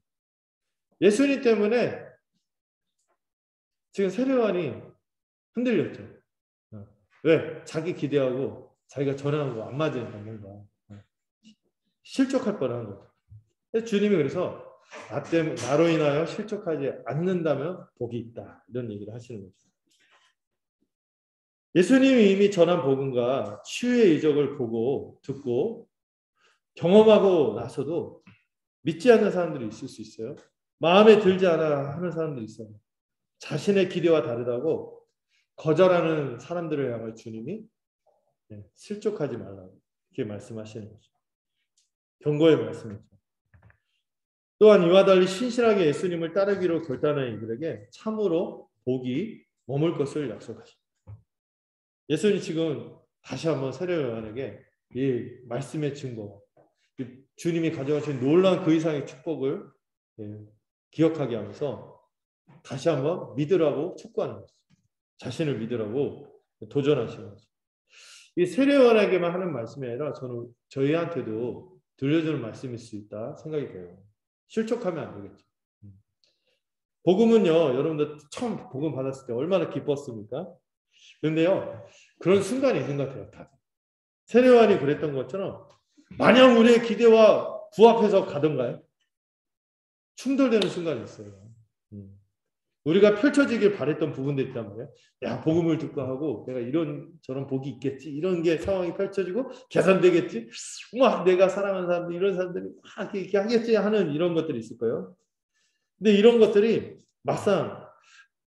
S1: 예수님 때문에 지금 세례요한이 흔들렸죠. 왜? 자기 기대하고 자기가 전하는 거 안 맞으니까 뭔가 실족할 뻔한 거죠. 주님이 그래서 나로 인하여 실족하지 않는다면 복이 있다. 이런 얘기를 하시는 거죠. 예수님이 이미 전한 복음과 치유의 이적을 보고 듣고 경험하고 나서도 믿지 않는 사람들이 있을 수 있어요. 마음에 들지 않아 하는 사람들이 있어요. 자신의 기대와 다르다고 거절하는 사람들을 향해 주님이 실족하지 말라고 이렇게 말씀하시는 거죠. 경고의 말씀이죠. 또한 이와 달리 신실하게 예수님을 따르기로 결단한 이들에게 참으로 복이 머물 것을 약속하십니다. 예수님 지금 다시 한번 세례요한에게 이 말씀의 증거, 주님이 가져가신 놀라운 그 이상의 축복을 기억하게 하면서 다시 한번 믿으라고 촉구하는 거죠. 자신을 믿으라고 도전하시는 거죠. 이 세례요한에게만 하는 말씀이 아니라 저희한테도 들려주는 말씀일 수 있다 생각이 돼요. 실족하면 안 되겠죠. 복음은요, 여러분들 처음 복음 받았을 때 얼마나 기뻤습니까? 그런데요, 그런 순간이 있는 것 같아요. 다. 세례요한이 그랬던 것처럼 마냥 우리의 기대와 부합해서 가던가요? 충돌되는 순간이 있어요. 우리가 펼쳐지길 바랬던 부분들이 있단 말이에요. 야, 복음을 듣고 하고 내가 이런 저런 복이 있겠지. 이런 게 상황이 펼쳐지고 개선되겠지. 막 내가 사랑하는 사람들 이런 사람들이 막 이렇게 하겠지 하는 이런 것들이 있을 거예요. 근데 이런 것들이 막상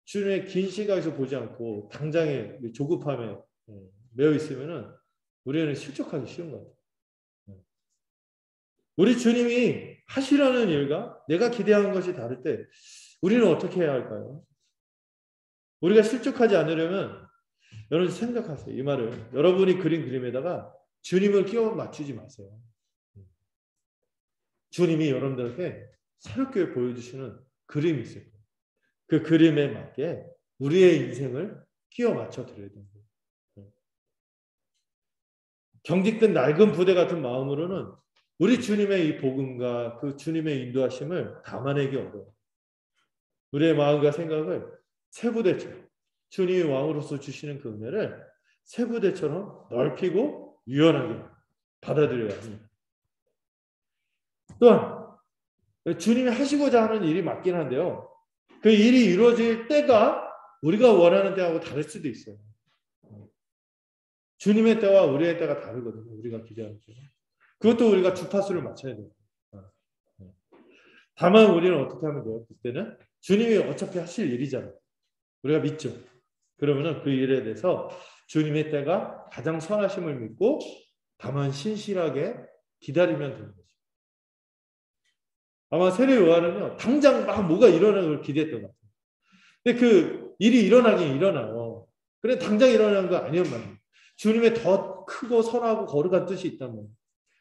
S1: 주님의 긴 시각에서 보지 않고 당장의 조급함에 매여 있으면은 우리는 실족하기 쉬운 거예요. 우리 주님이 하시려는 일과 내가 기대하는 것이 다를 때 우리는 어떻게 해야 할까요? 우리가 실족하지 않으려면 여러분 생각하세요. 이 말을 여러분이 그린 그림에다가 주님을 끼워 맞추지 마세요. 주님이 여러분들에게 새롭게 보여주시는 그림이 있어요. 그 그림에 맞게 우리의 인생을 끼워 맞춰 드려야 됩니다. 경직된 낡은 부대 같은 마음으로는 우리 주님의 이 복음과 그 주님의 인도하심을 담아내기 어려워. 우리의 마음과 생각을 새 부대처럼 주님이 왕으로서 주시는 그 은혜를 새 부대처럼 넓히고 유연하게 받아들여야 합니다. 또한 주님이 하시고자 하는 일이 맞긴 한데요. 그 일이 이루어질 때가 우리가 원하는 때하고 다를 수도 있어요. 주님의 때와 우리의 때가 다르거든요. 우리가 기대하는 때. 그것도 우리가 주파수를 맞춰야 돼요. 다만 우리는 어떻게 하면 돼요? 그때는 주님이 어차피 하실 일이잖아요. 우리가 믿죠. 그러면은 그 일에 대해서 주님의 때가 가장 선하심을 믿고 다만 신실하게 기다리면 되는 거죠. 아마 세례 요한은요, 당장 막 뭐가 일어나는 걸 기대했던 것 같아요. 근데 그 일이 일어나긴 일어나요. 그래 당장 일어나는 거 아니란 말이에요. 주님의 더 크고 선하고 거룩한 뜻이 있단 말이에요.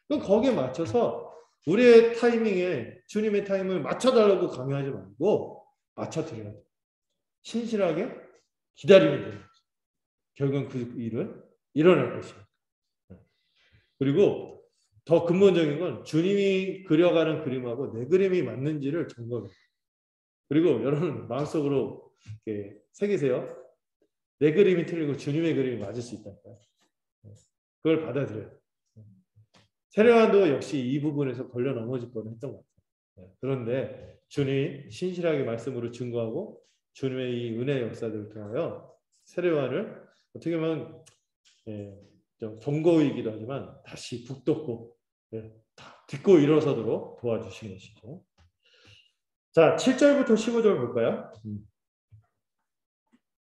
S1: 그럼 거기에 맞춰서 우리의 타이밍에 주님의 타이밍을 맞춰달라고 강요하지 말고 맞춰드려야 돼요. 신실하게 기다리면 돼요. 결국은 그 일은 일어날 것이에요. 그리고 더 근본적인 건 주님이 그려가는 그림하고 내 그림이 맞는지를 점검해요. 그리고 여러분 마음속으로 이렇게 새기세요. 내 그림이 틀리고 주님의 그림이 맞을 수 있다니까요. 그걸 받아들여요. 세례요한도 역시 이 부분에서 걸려 넘어질 뻔했던 것 같아요. 그런데 주님이 신실하게 말씀으로 증거하고 주님의 이 은혜의 역사들을 통하여 세례요한을 어떻게 보면 좀 경고이기도 하지만 다시 북돋고 딛고 일어서도록 도와주신 것이죠. 자, 7절부터 15절 볼까요?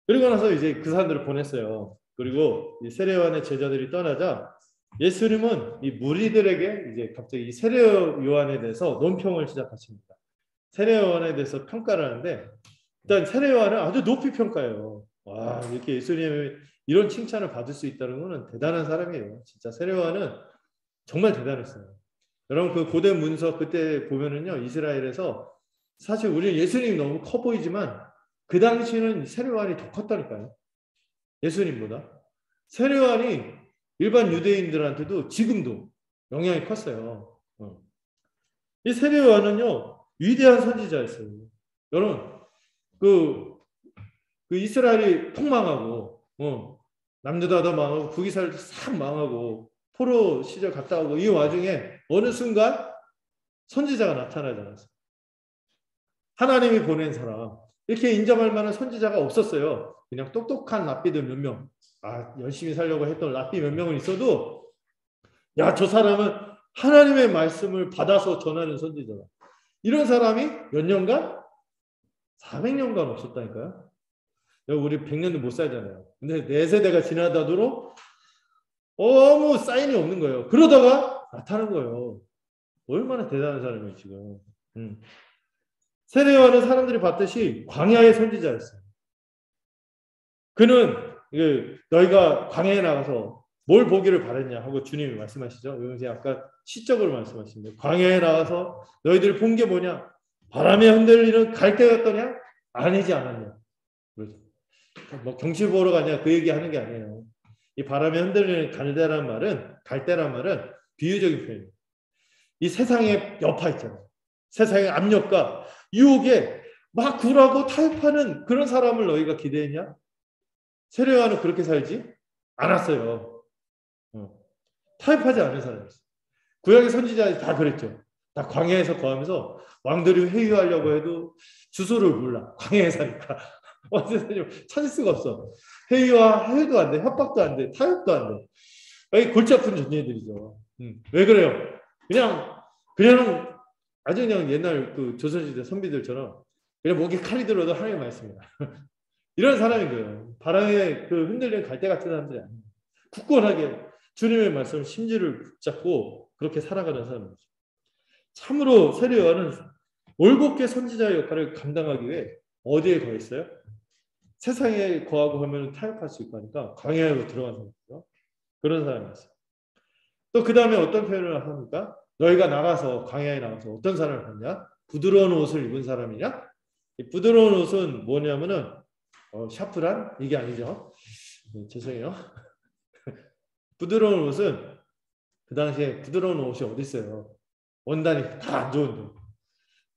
S1: 그리고 나서 이제 그 사람들을 보냈어요. 그리고 이 세례요한의 제자들이 떠나자 예수님은 이 무리들에게 이제 갑자기 이 세례요한에 대해서 논평을 시작하십니다. 세례요한에 대해서 평가를 하는데 일단 세례요한을 아주 높이 평가해요. 와, 이렇게 예수님이 이런 칭찬을 받을 수 있다는 것은 대단한 사람이에요. 진짜 세례요한은 정말 대단했어요. 여러분 그 고대 문서 그때 보면은요 이스라엘에서 사실 우리는 예수님이 너무 커 보이지만 그 당시에는 세례요한이 더 컸다니까요. 예수님보다. 세례요한이 일반 유대인들한테도 지금도 영향이 컸어요. 이 세례요한은요 위대한 선지자였어요. 여러분 그 이스라엘이 폭망하고 남유다도 망하고 북이스라엘도 싹 망하고 포로 시절 갔다 오고 이 와중에 어느 순간 선지자가 나타나지 않았어요. 하나님이 보낸 사람 이렇게 인정할 만한 선지자가 없었어요. 그냥 똑똑한 랍비들 몇 명, 열심히 살려고 했던 랍비 몇 명은 있어도 야, 저 사람은 하나님의 말씀을 받아서 전하는 선지자다. 이런 사람이 몇 년간? 400년간 없었다니까요. 우리 100년도 못 살잖아요. 근데 4세대가 지나다도록 너무 사인이 없는 거예요. 그러다가 나타난 거예요. 얼마나 대단한 사람이에요 지금. 세례요한은 사람들이 봤듯이 광야의 선지자였어요. 그는 너희가 광야에 나가서 뭘 보기를 바랬냐 하고 주님이 말씀하시죠. 이것이 아까 시적으로 말씀하십니다. 광야에 나가서 너희들이 본 게 뭐냐? 바람에 흔들리는 갈대였더냐? 아니지 않았냐? 그렇죠. 뭐 경치 보러 가냐 그 얘기하는 게 아니에요. 이 바람에 흔들리는 갈대란 말은 비유적인 표현이에요. 이 세상의 여파 있잖아요. 세상의 압력과 유혹에 막 굴하고 타협하는 그런 사람을 너희가 기대했냐? 세례요한은 그렇게 살지 않았어요. 타협하지 않은 사람이었어요. 구약의 선지자들이 다 그랬죠. 다 광야에서 거하면서 왕들이 회유하려고 해도 주소를 몰라. 광야에 사니까. 완전히 찾을 수가 없어. 회유도 안 돼. 협박도 안 돼. 타협도 안 돼. 여기 골치 아픈 존재들이죠. 왜 그래요? 그냥 아주 그냥 옛날 그 조선시대 선비들처럼 그냥 목에 칼이 들어도 하나님 말씀이야. 이런 사람인 거예요. 바람에 그 흔들리는 갈대 같은 사람들이 아니에요. 굳건하게 주님의 말씀을 심지를 붙잡고 그렇게 살아가는 사람이죠. 참으로 세례요한은 올곧게 선지자의 역할을 감당하기 위해 어디에 거했어요? 세상에 거하고 하면 타협할 수 있고 하니까 광야로 들어간 사람이죠. 그런 사람이었어요. 또 그 다음에 어떤 표현을 합니까? 너희가 광야에 나가서 어떤 사람을 봤냐? 부드러운 옷을 입은 사람이냐? 이 부드러운 옷은 뭐냐면은 샤프란? 이게 아니죠. 죄송해요. 부드러운 옷은 그 당시에 부드러운 옷이 어디 있어요? 원단이 다 안 좋은데.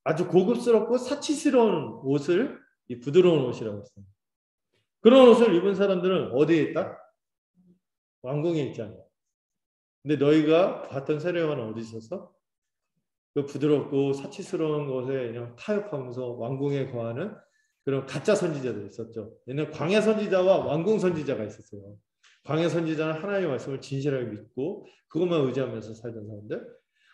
S1: 아주 고급스럽고 사치스러운 옷을 이 부드러운 옷이라고 했어요. 그런 옷을 입은 사람들은 어디에 있다? 왕궁에 있잖아요. 근데 너희가 봤던 세례요한은 어디 있었어? 그 부드럽고 사치스러운 것에 그냥 타협하면서 왕궁에 거하는 그런 가짜 선지자들이 있었죠. 얘는 광야 선지자와 왕궁 선지자가 있었어요. 광야 선지자는 하나님의 말씀을 진실하게 믿고 그것만 의지하면서 살던 사람들.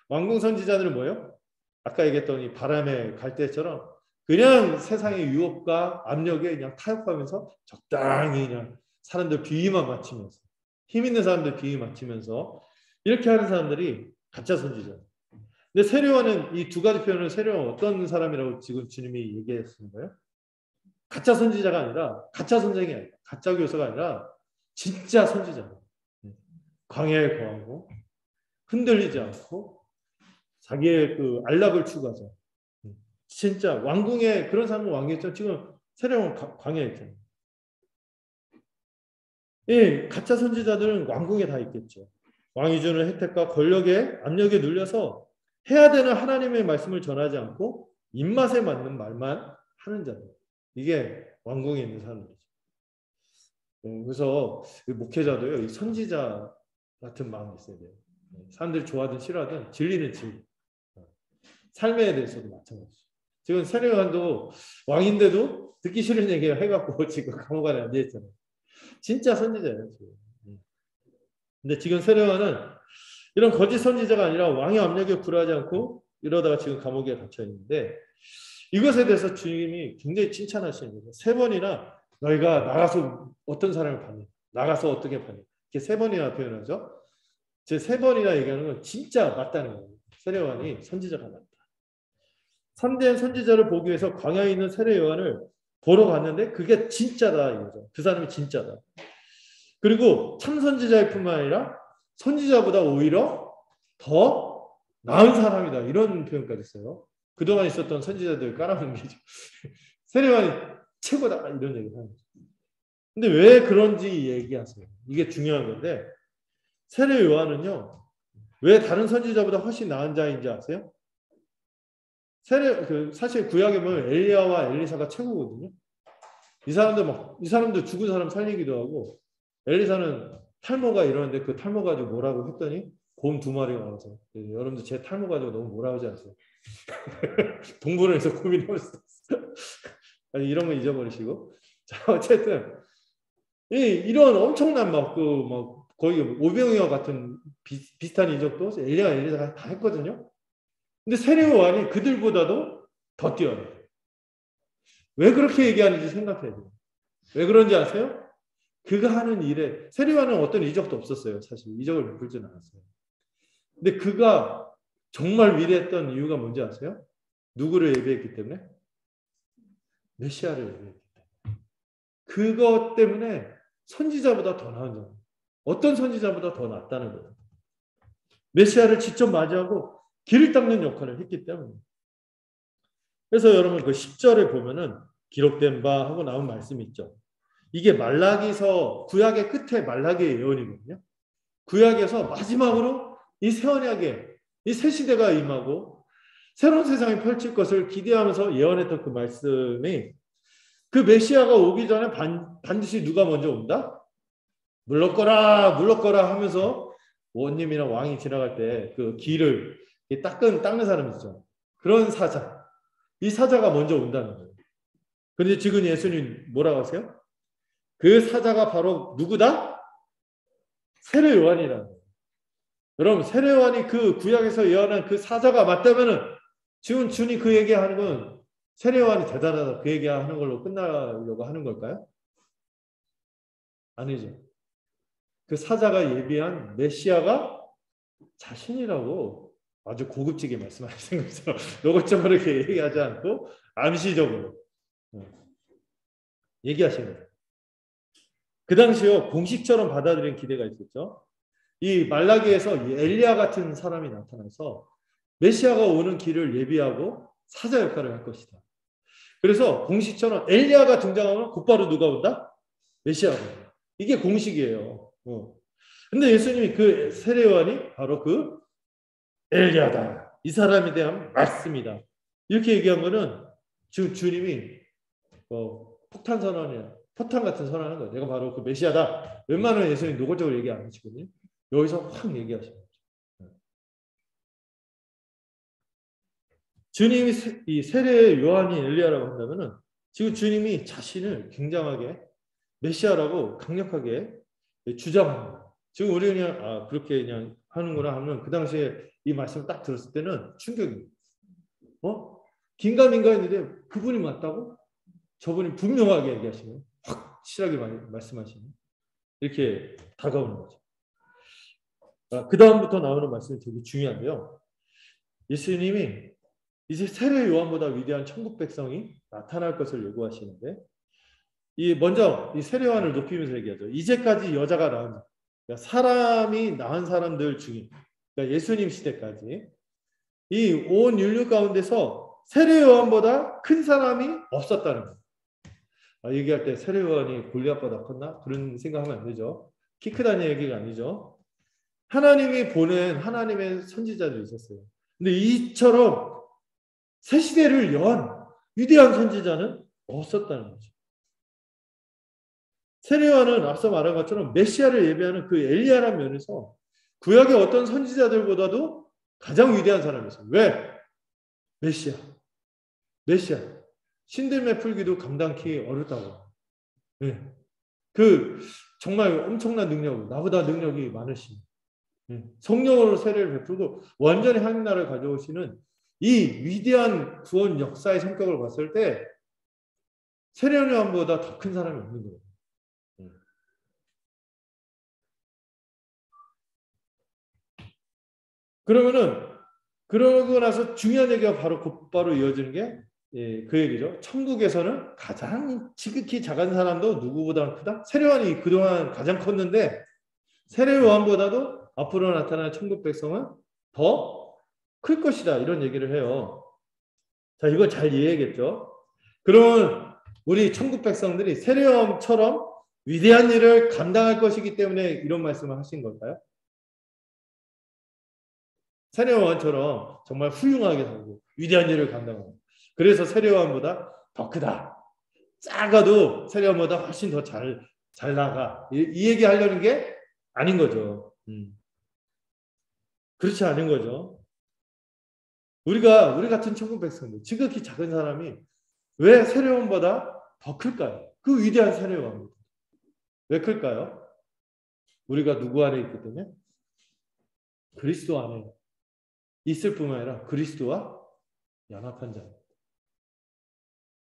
S1: 왕궁 선지자들은 뭐예요? 아까 얘기했던 이 바람의 갈대처럼 그냥 세상의 유혹과 압력에 그냥 타협하면서 적당히 그냥 사람들 비위만 맞추면서 힘 있는 사람들 비위 맞추면서 이렇게 하는 사람들이 가짜 선지자. 근데 세례요한은 이 두 가지 표현을 세례요한 어떤 사람이라고 지금 주님이 얘기했는 거예요? 가짜 선지자가 아니라 가짜 선생이 아니라 가짜 교사가 아니라 진짜 선지자. 광야에 거하고 흔들리지 않고 자기의 그 안락을 추구하자. 진짜 왕궁에 그런 사람은 왕이었죠. 지금 세례요한 광야에 있잖아요. 예, 가짜 선지자들은 왕궁에 다 있겠죠. 왕이 주는 혜택과 권력에 압력에 눌려서 해야 되는 하나님의 말씀을 전하지 않고 입맛에 맞는 말만 하는 자들. 이게 왕궁에 있는 사람들이죠. 그래서 목회자도요, 이 선지자 같은 마음이 있어야 돼요. 사람들이 좋아하든 싫어하든 진리는 진리. 삶에 대해서도 마찬가지죠. 지금 세례요한도 왕인데도 듣기 싫은 얘기 해갖고 지금 감옥 안에 앉아있잖아요. 진짜 선지자예요. 지금. 근데 지금 세례요한은 이런 거짓 선지자가 아니라 왕의 압력에 굴하지 않고 이러다가 지금 감옥에 갇혀 있는데 이것에 대해서 주님이 굉장히 칭찬하시는 거죠. 3번이나 너희가 나가서 어떤 사람을 봤니? 나가서 어떻게 봤니? 이렇게 3번이나 표현하죠. 제 3번이나 얘기하는 건 진짜 맞다는 거예요. 세례요한이 선지자가 맞다. 참된 선지자를 보기 위해서 광야에 있는 세례요한을 보러 갔는데 그게 진짜다 이거죠. 그 사람이 진짜다. 그리고 참 선지자일 뿐만 아니라 선지자보다 오히려 더 나은 사람이다. 이런 표현까지 있어요. 그동안 있었던 선지자들 깔아놓은 게죠. 세례요한이 최고다. 이런 얘기를 하는 거죠. 근데 왜 그런지 얘기하세요. 이게 중요한 건데 세례요한은요. 왜 다른 선지자보다 훨씬 나은 자인지 아세요? 사실 구약에 보면 엘리야와 엘리사가 최고거든요. 이 사람들 죽은 사람 살리기도 하고 엘리사는 탈모가 이러는데 그 탈모 가지고 뭐라고 했더니 곰 2마리가 나와서 여러분들 제 탈모 가지고 너무 뭐라 하지 않으세요? 동물원에서 곰이 나올 수도 있어. 아니 이런 거 잊어버리시고 자 어쨌든 이런 엄청난 거의 오병이어 같은 비슷한 이적도 엘리야와 엘리사가 다 했거든요. 근데 세례요한이 그들보다도 더 뛰어나요. 왜 그렇게 얘기하는지 생각해야 돼요. 왜 그런지 아세요? 그가 하는 일에 세례요한은 어떤 이적도 없었어요. 사실 이적을 베풀지는 않았어요. 근데 그가 정말 위대했던 이유가 뭔지 아세요? 누구를 예배했기 때문에? 메시아를 예배했기 때문에. 그것 때문에 선지자보다 더 나은 점. 어떤 선지자보다 더 낫다는 거예요. 메시아를 직접 맞이하고 길을 닦는 역할을 했기 때문에. 그래서 여러분 그 10절에 보면은 기록된 바 하고 나온 말씀이 있죠. 이게 말라기서 구약의 끝에 말라기의 예언이거든요. 구약에서 마지막으로 이 새 언약에 이 새 시대가 임하고 새로운 세상이 펼칠 것을 기대하면서 예언했던 그 말씀이 그 메시아가 오기 전에 반드시 누가 먼저 온다? 물러거라 하면서 원님이나 왕이 지나갈 때 그 길을 닦는 사람 있죠. 그런 사자. 이 사자가 먼저 온다는 거예요. 그런데 지금 예수님 뭐라고 하세요? 그 사자가 바로 누구다? 세례요한이라는 거예요. 여러분 세례요한이 그 구약에서 예언한 그 사자가 맞다면은 지금 주님 그 얘기하는 건 세례요한이 대단하다 그 얘기하는 걸로 끝나려고 하는 걸까요? 아니죠. 그 사자가 예비한 메시아가 자신이라고 아주 고급지게 말씀하시는 거죠. 이것저것 이렇게 얘기하지 않고 암시적으로 얘기하시는 거예요. 그 당시요 공식처럼 받아들인 기대가 있었죠. 이 말라기에서 이 엘리야 같은 사람이 나타나서 메시아가 오는 길을 예비하고 사자 역할을 할 것이다. 그래서 공식처럼 엘리야가 등장하면 곧바로 누가 온다? 메시아가 온다. 이게 공식이에요. 근데 예수님이 그 세례 요한이 바로 그 엘리야다. 이 사람에 대한 말씀이다. 이렇게 얘기한 거는 지금 주님이 폭탄 선언이야. 포탄 같은 선언하는 거예요. 내가 바로 그 메시아다. 웬만하면 예수님 노골적으로 얘기 안 하시거든요. 여기서 확 얘기하시는 거죠. 주님이 이 세례 요한이 엘리야라고 한다면은 지금 주님이 자신을 굉장하게 메시아라고 강력하게 주장합니다. 지금 우리 그냥 그렇게 그냥 하는구나 하면 그 당시에 이 말씀을 딱 들었을 때는 충격입니다. 긴가민가 했는데 그분이 맞다고? 저분이 분명하게 얘기하시는 확실하게 말씀하시는 이렇게 다가오는 거죠. 그 다음부터 나오는 말씀이 되게 중요한데요. 예수님이 이제 세례 요한보다 위대한 천국 백성이 나타날 것을 예고하시는데 먼저 이 세례 요한을 높이면서 얘기하죠. 이제까지 여자가 낳은 그러니까 사람이 낳은 사람들 중에 그러니까 예수님 시대까지 이 온 인류 가운데서 세례 요한보다 큰 사람이 없었다는 거예요. 얘기할 때 세례 요한이 골리앗보다 컸나? 그런 생각하면 안 되죠. 키 크다는 얘기가 아니죠. 하나님이 보낸 하나님의 선지자들이 있었어요. 근데 이처럼 새 시대를 연 위대한 선지자는 없었다는 거죠. 세례 요한은 앞서 말한 것처럼 메시아를 예비하는 그 엘리야라는 면에서 구약의 어떤 선지자들보다도 가장 위대한 사람이었어요. 왜? 메시아. 신들매 풀기도 감당키 어렵다고. 네. 정말 엄청난 능력, 나보다 능력이 많으신 성령으로 세례를 베풀고 완전히 하나님 나라를 가져오시는 이 위대한 구원 역사의 성격을 봤을 때 세례 요한보다 더 큰 사람이 없는 거예요. 그러고 나서 중요한 얘기가 곧바로 이어지는 게 그 얘기죠. 천국에서는 가장 지극히 작은 사람도 누구보다 크다. 세례 요한이 그동안 가장 컸는데 세례 요한보다도 앞으로 나타날 천국 백성은 더 클 것이다. 이런 얘기를 해요. 자, 이거 잘 이해하겠죠? 그러면 우리 천국 백성들이 세례 요한처럼 위대한 일을 감당할 것이기 때문에 이런 말씀을 하신 걸까요? 세례 요한처럼 정말 훌륭하게 살고 위대한 일을 감당하고 그래서 세례 요한보다 더 크다. 작아도 세례 요한보다 훨씬 더 잘 나가. 이 얘기 하려는 게 아닌 거죠. 그렇지 않은 거죠. 우리 같은 천국 백성들, 지극히 작은 사람이 왜 세례 요한보다 더 클까요? 그 위대한 세례 요한. 왜 클까요? 우리가 누구 안에 있기 때문에? 그리스도 안에 있을 뿐만 아니라 그리스도와 연합한 자.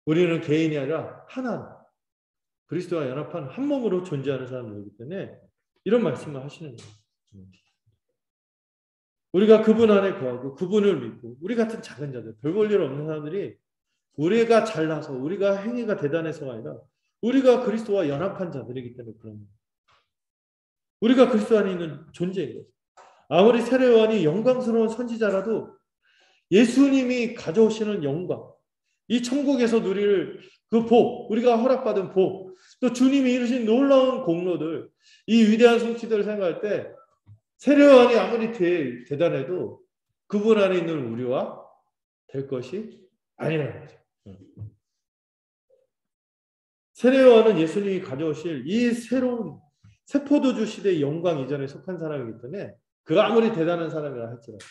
S1: 우리는 개인이 아니라 하나, 그리스도와 연합한 한 몸으로 존재하는 사람들이기 때문에 이런 말씀을 하시는 거예요. 우리가 그분 안에 거하고 그분을 믿고 우리 같은 작은 자들, 별 볼 일 없는 사람들이 우리가 잘나서 우리가 행위가 대단해서가 아니라 우리가 그리스도와 연합한 자들이기 때문에 그런 거예요. 우리가 그리스도 안에 있는 존재인 거죠. 아무리 세례 요한이 영광스러운 선지자라도 예수님이 가져오시는 영광, 이 천국에서 누릴 그 복, 우리가 허락받은 복, 또 주님이 이루신 놀라운 공로들, 이 위대한 성취들을 생각할 때 세례 요한이 아무리 대단해도 그분 안에 있는 우리와 될 것이 아니라는 거죠. 세례 요한은 예수님이 가져오실 이 새로운 세포도주 시대의 영광 이전에 속한 사람이기 때문에 그가 아무리 대단한 사람이라 할지라도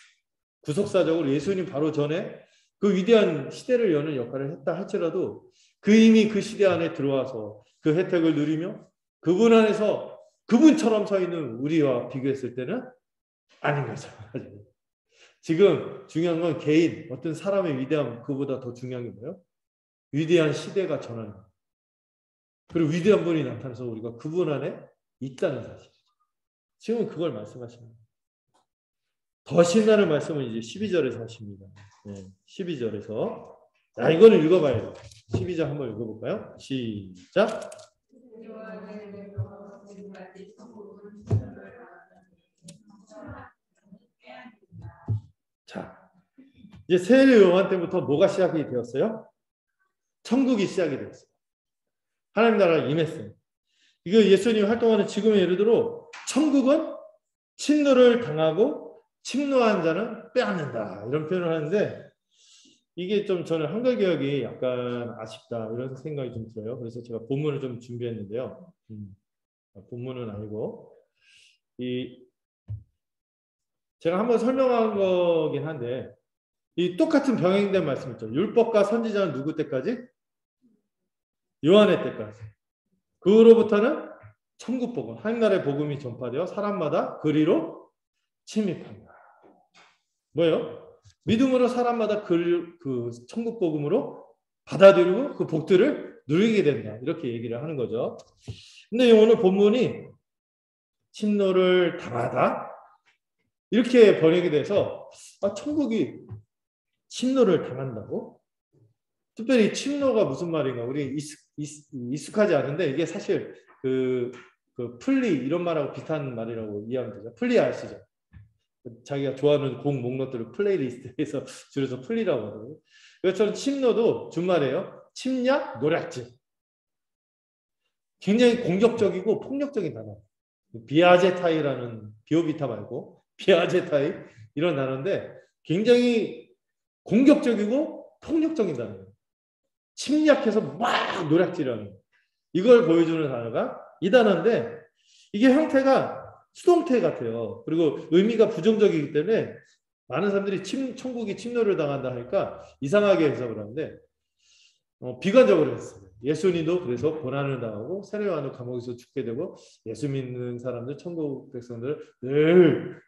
S1: 구속사적으로 예수님 바로 전에 그 위대한 시대를 여는 역할을 했다 할지라도 이미 그 시대 안에 들어와서 그 혜택을 누리며 그분 안에서 그분처럼 서 있는 우리와 비교했을 때는 아닌 거죠. 지금 중요한 건 개인, 어떤 사람의 위대함 그보다 더 중요한 게 뭐예요? 위대한 시대가 전하는 거. 그리고 위대한 분이 나타나서 우리가 그분 안에 있다는 사실이죠. 지금 그걸 말씀하시는 거예요. 더 신나는 말씀은 이제 12절에서 하십니다. 12절에서. 자, 이거는 읽어봐야 돼요. 12절 한번 읽어볼까요? 시작. 자, 이제 세례 요한 때부터 뭐가 시작이 되었어요? 천국이 시작이 되었어요. 하나님 나라가 임했어요. 이거 예수님이 활동하는 지금의 예를 들어 천국은 침노를 당하고 침노한 자는 빼앗는다. 이런 표현을 하는데 이게 좀 저는 한글개혁이 약간 아쉽다 이런 생각이 좀 들어요. 그래서 제가 본문을 좀 준비했는데요. 본문은 아니고 제가 한번 설명한 거긴 한데 이 똑같은 병행된 말씀 있죠. 율법과 선지자는 누구 때까지? 요한의 때까지. 그 후로부터는 천국 복음, 하늘나라의 복음이 전파되어 사람마다 그리로 침입한다. 뭐예요? 믿음으로 사람마다 그 천국 복음으로 받아들이고 그 복들을 누리게 된다. 이렇게 얘기를 하는 거죠. 근데 오늘 본문이 침노를 당하다 이렇게 번역이 돼서 천국이 침노를 당한다고? 특별히 침노가 무슨 말인가 우리 익숙하지 않은데 이게 사실 그 플리 이런 말하고 비슷한 말이라고 이해하면 되죠. 플리 아시죠? 자기가 좋아하는 곡 목록들을 플레이리스트에서 줄여서 플리라고 하거든요. 그래서 침노도 준말이에요. 침략, 노략질. 굉장히 공격적이고 폭력적인 단어. 비아제타이라는 비오비타 말고 비아제타이 이런 단어인데 굉장히 공격적이고 폭력적인 단어예요. 침략해서 막 노략질하는 이걸 보여주는 단어가 이 단어인데 이게 형태가 수동태 같아요. 그리고 의미가 부정적이기 때문에 많은 사람들이 천국이 침노를 당한다 하니까 이상하게 해석을 하는데 비관적으로 했어요. 예수님도 그래서 고난을 당하고 세례요한도 감옥에서 죽게 되고 예수 믿는 사람들 천국 백성들 늘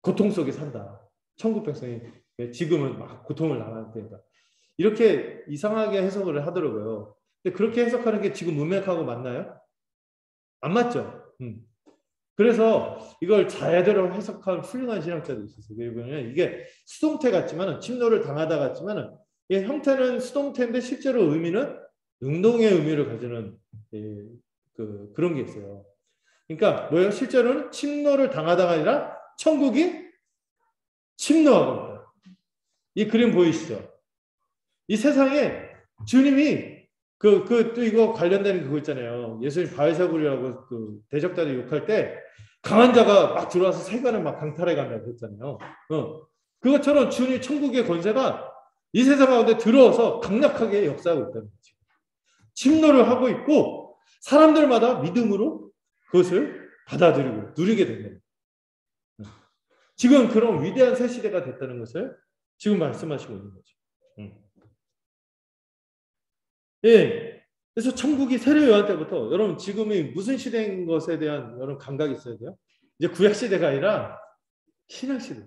S1: 고통 속에 산다. 천국 백성이 지금은 막 고통을 당할 때다. 이렇게 이상하게 해석을 하더라고요. 근데 그렇게 해석하는 게 지금 문맥하고 맞나요? 안 맞죠? 그래서 이걸 제대로 해석한 훌륭한 신학자도 있었어요. 왜냐면 이게 수동태 같지만 침노를 당하다 같지만 형태는 수동태인데 실제로 의미는 능동의 의미를 가지는 그런 게 있어요. 그러니까 뭐예요? 실제로는 침노를 당하다가 아니라 천국이 침노하고 있다. 이 그림 보이시죠? 이 세상에 주님이 또 이거 관련되는 그거 있잖아요. 예수님 바알세불이라고 그 대적자들 욕할 때 강한 자가 막 들어와서 세간을 막 강탈해 간다고 했잖아요. 그것처럼 주님 천국의 권세가 이 세상 가운데 들어와서 강력하게 역사하고 있다는 거죠. 침노를 하고 있고 사람들마다 믿음으로 그것을 받아들이고 누리게 된다. 지금 그런 위대한 새 시대가 됐다는 것을 지금 말씀하시고 있는 거죠. 예. 그래서 천국이 세례 요한 때부터 여러분 지금이 무슨 시대인 것에 대한 여러분 감각이 있어야 돼요. 이제 구약 시대가 아니라 신약 시대.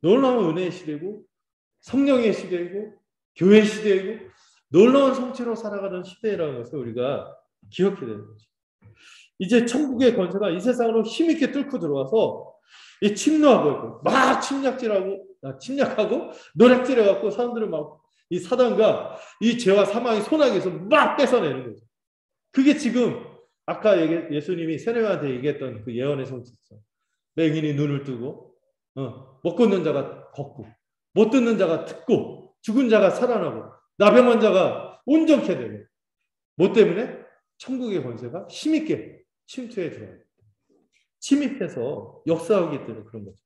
S1: 놀라운 은혜의 시대고 성령의 시대이고 교회 시대이고 놀라운 성취로 살아가는 시대라는 것을 우리가 기억해야 되는 거죠. 이제 천국의 권세가 이 세상으로 힘있게 뚫고 들어와서 이 침노하고 있고 막 침략하고 노략질해갖고 사람들을 막 이 사단과 이 죄와 사망의 소나기에서 막 뺏어내는 거죠. 그게 지금 아까 예수님이 세례요한한테 얘기했던 그 예언의 성취죠. 맹인이 눈을 뜨고 못 걷는 자가 걷고 못 듣는 자가 듣고 죽은 자가 살아나고 나병한 자가 온전케 되고 뭐 때문에? 천국의 권세가 힘있게 침투해 들어요. 침입해서 역사하기 때문에 그런 거죠.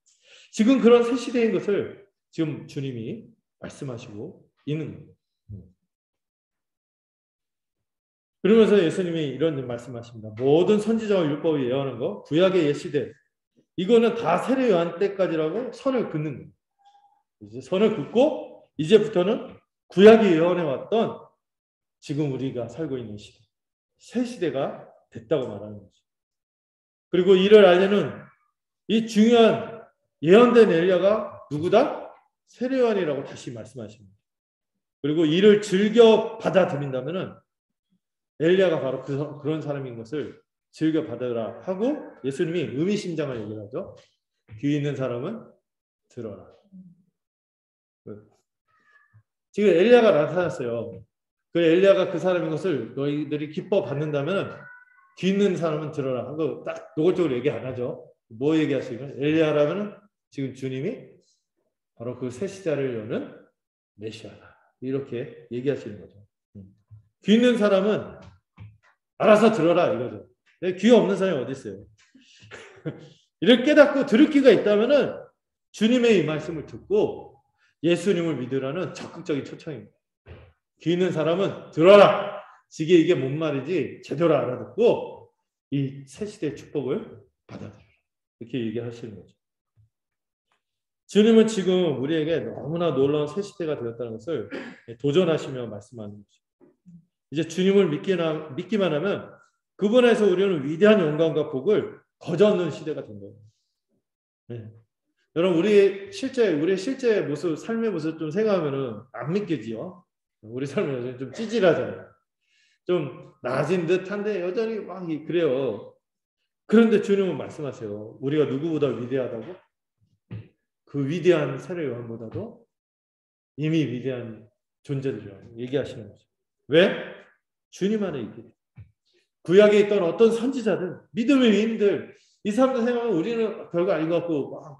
S1: 지금 그런 새 시대인 것을 지금 주님이 말씀하시고 있는 거예요. 그러면서 예수님이 이런 말씀하십니다. 모든 선지자와 율법이 예언한 거, 구약의 옛 시대, 이거는 다 세례 요한 때까지라고 선을 긋는 거예요. 이제 선을 긋고 이제부터는 구약이 예언해 왔던 지금 우리가 살고 있는 시대, 새 시대가 됐다고 말하는 거죠. 그리고 이를 알려는 이 중요한 예언된 엘리야가 누구다? 세례 요한이라고 다시 말씀하십니다. 그리고 이를 즐겨 받아들인다면은 엘리야가 바로 그런 사람인 것을 즐겨 받으라 하고 예수님이 의미심장을 얘기를 하죠. 귀 있는 사람은 들어라. 지금 엘리야가 나타났어요. 그 엘리야가 그 사람인 것을 너희들이 기뻐 받는다면 귀 있는 사람은 들어라 하고 딱 노골적으로 얘기 안 하죠. 뭐 얘기하시면 엘리야라면 지금 주님이 바로 그 새 시대를 여는 메시아다. 이렇게 얘기하시는 거죠. 귀 있는 사람은 알아서 들어라 이거죠. 귀 없는 사람이 어디 있어요? 이를 깨닫고 들을 귀가 있다면은 주님의 이 말씀을 듣고 예수님을 믿으라는 적극적인 초청입니다. 귀 있는 사람은 들어라. 이게 뭔 말이지 제대로 알아듣고 이 새 시대의 축복을 받아들여라. 이렇게 얘기하시는 거죠. 주님은 지금 우리에게 너무나 놀라운 새 시대가 되었다는 것을 도전하시며 말씀하는 거죠. 이제 주님을 믿기만 하면 그분에서 우리는 위대한 영광과 복을 거저없는 시대가 된 거예요. 네. 여러분 우리의 실제 모습, 삶의 모습 좀 생각하면은 안 믿기지요. 우리 삶은 여전히 좀 찌질하잖아요. 좀 나아진 듯한데 여전히 막 그래요. 그런데 주님은 말씀하세요. 우리가 누구보다 위대하다고? 그 위대한 세례 요한보다도 이미 위대한 존재들이라고 얘기하시는 거죠. 왜? 주님 안에 있기 때문에. 구약에 있던 어떤 선지자들, 믿음의 위인들, 이 사람들 생각하면 우리는 별거 아닌 것 같고 막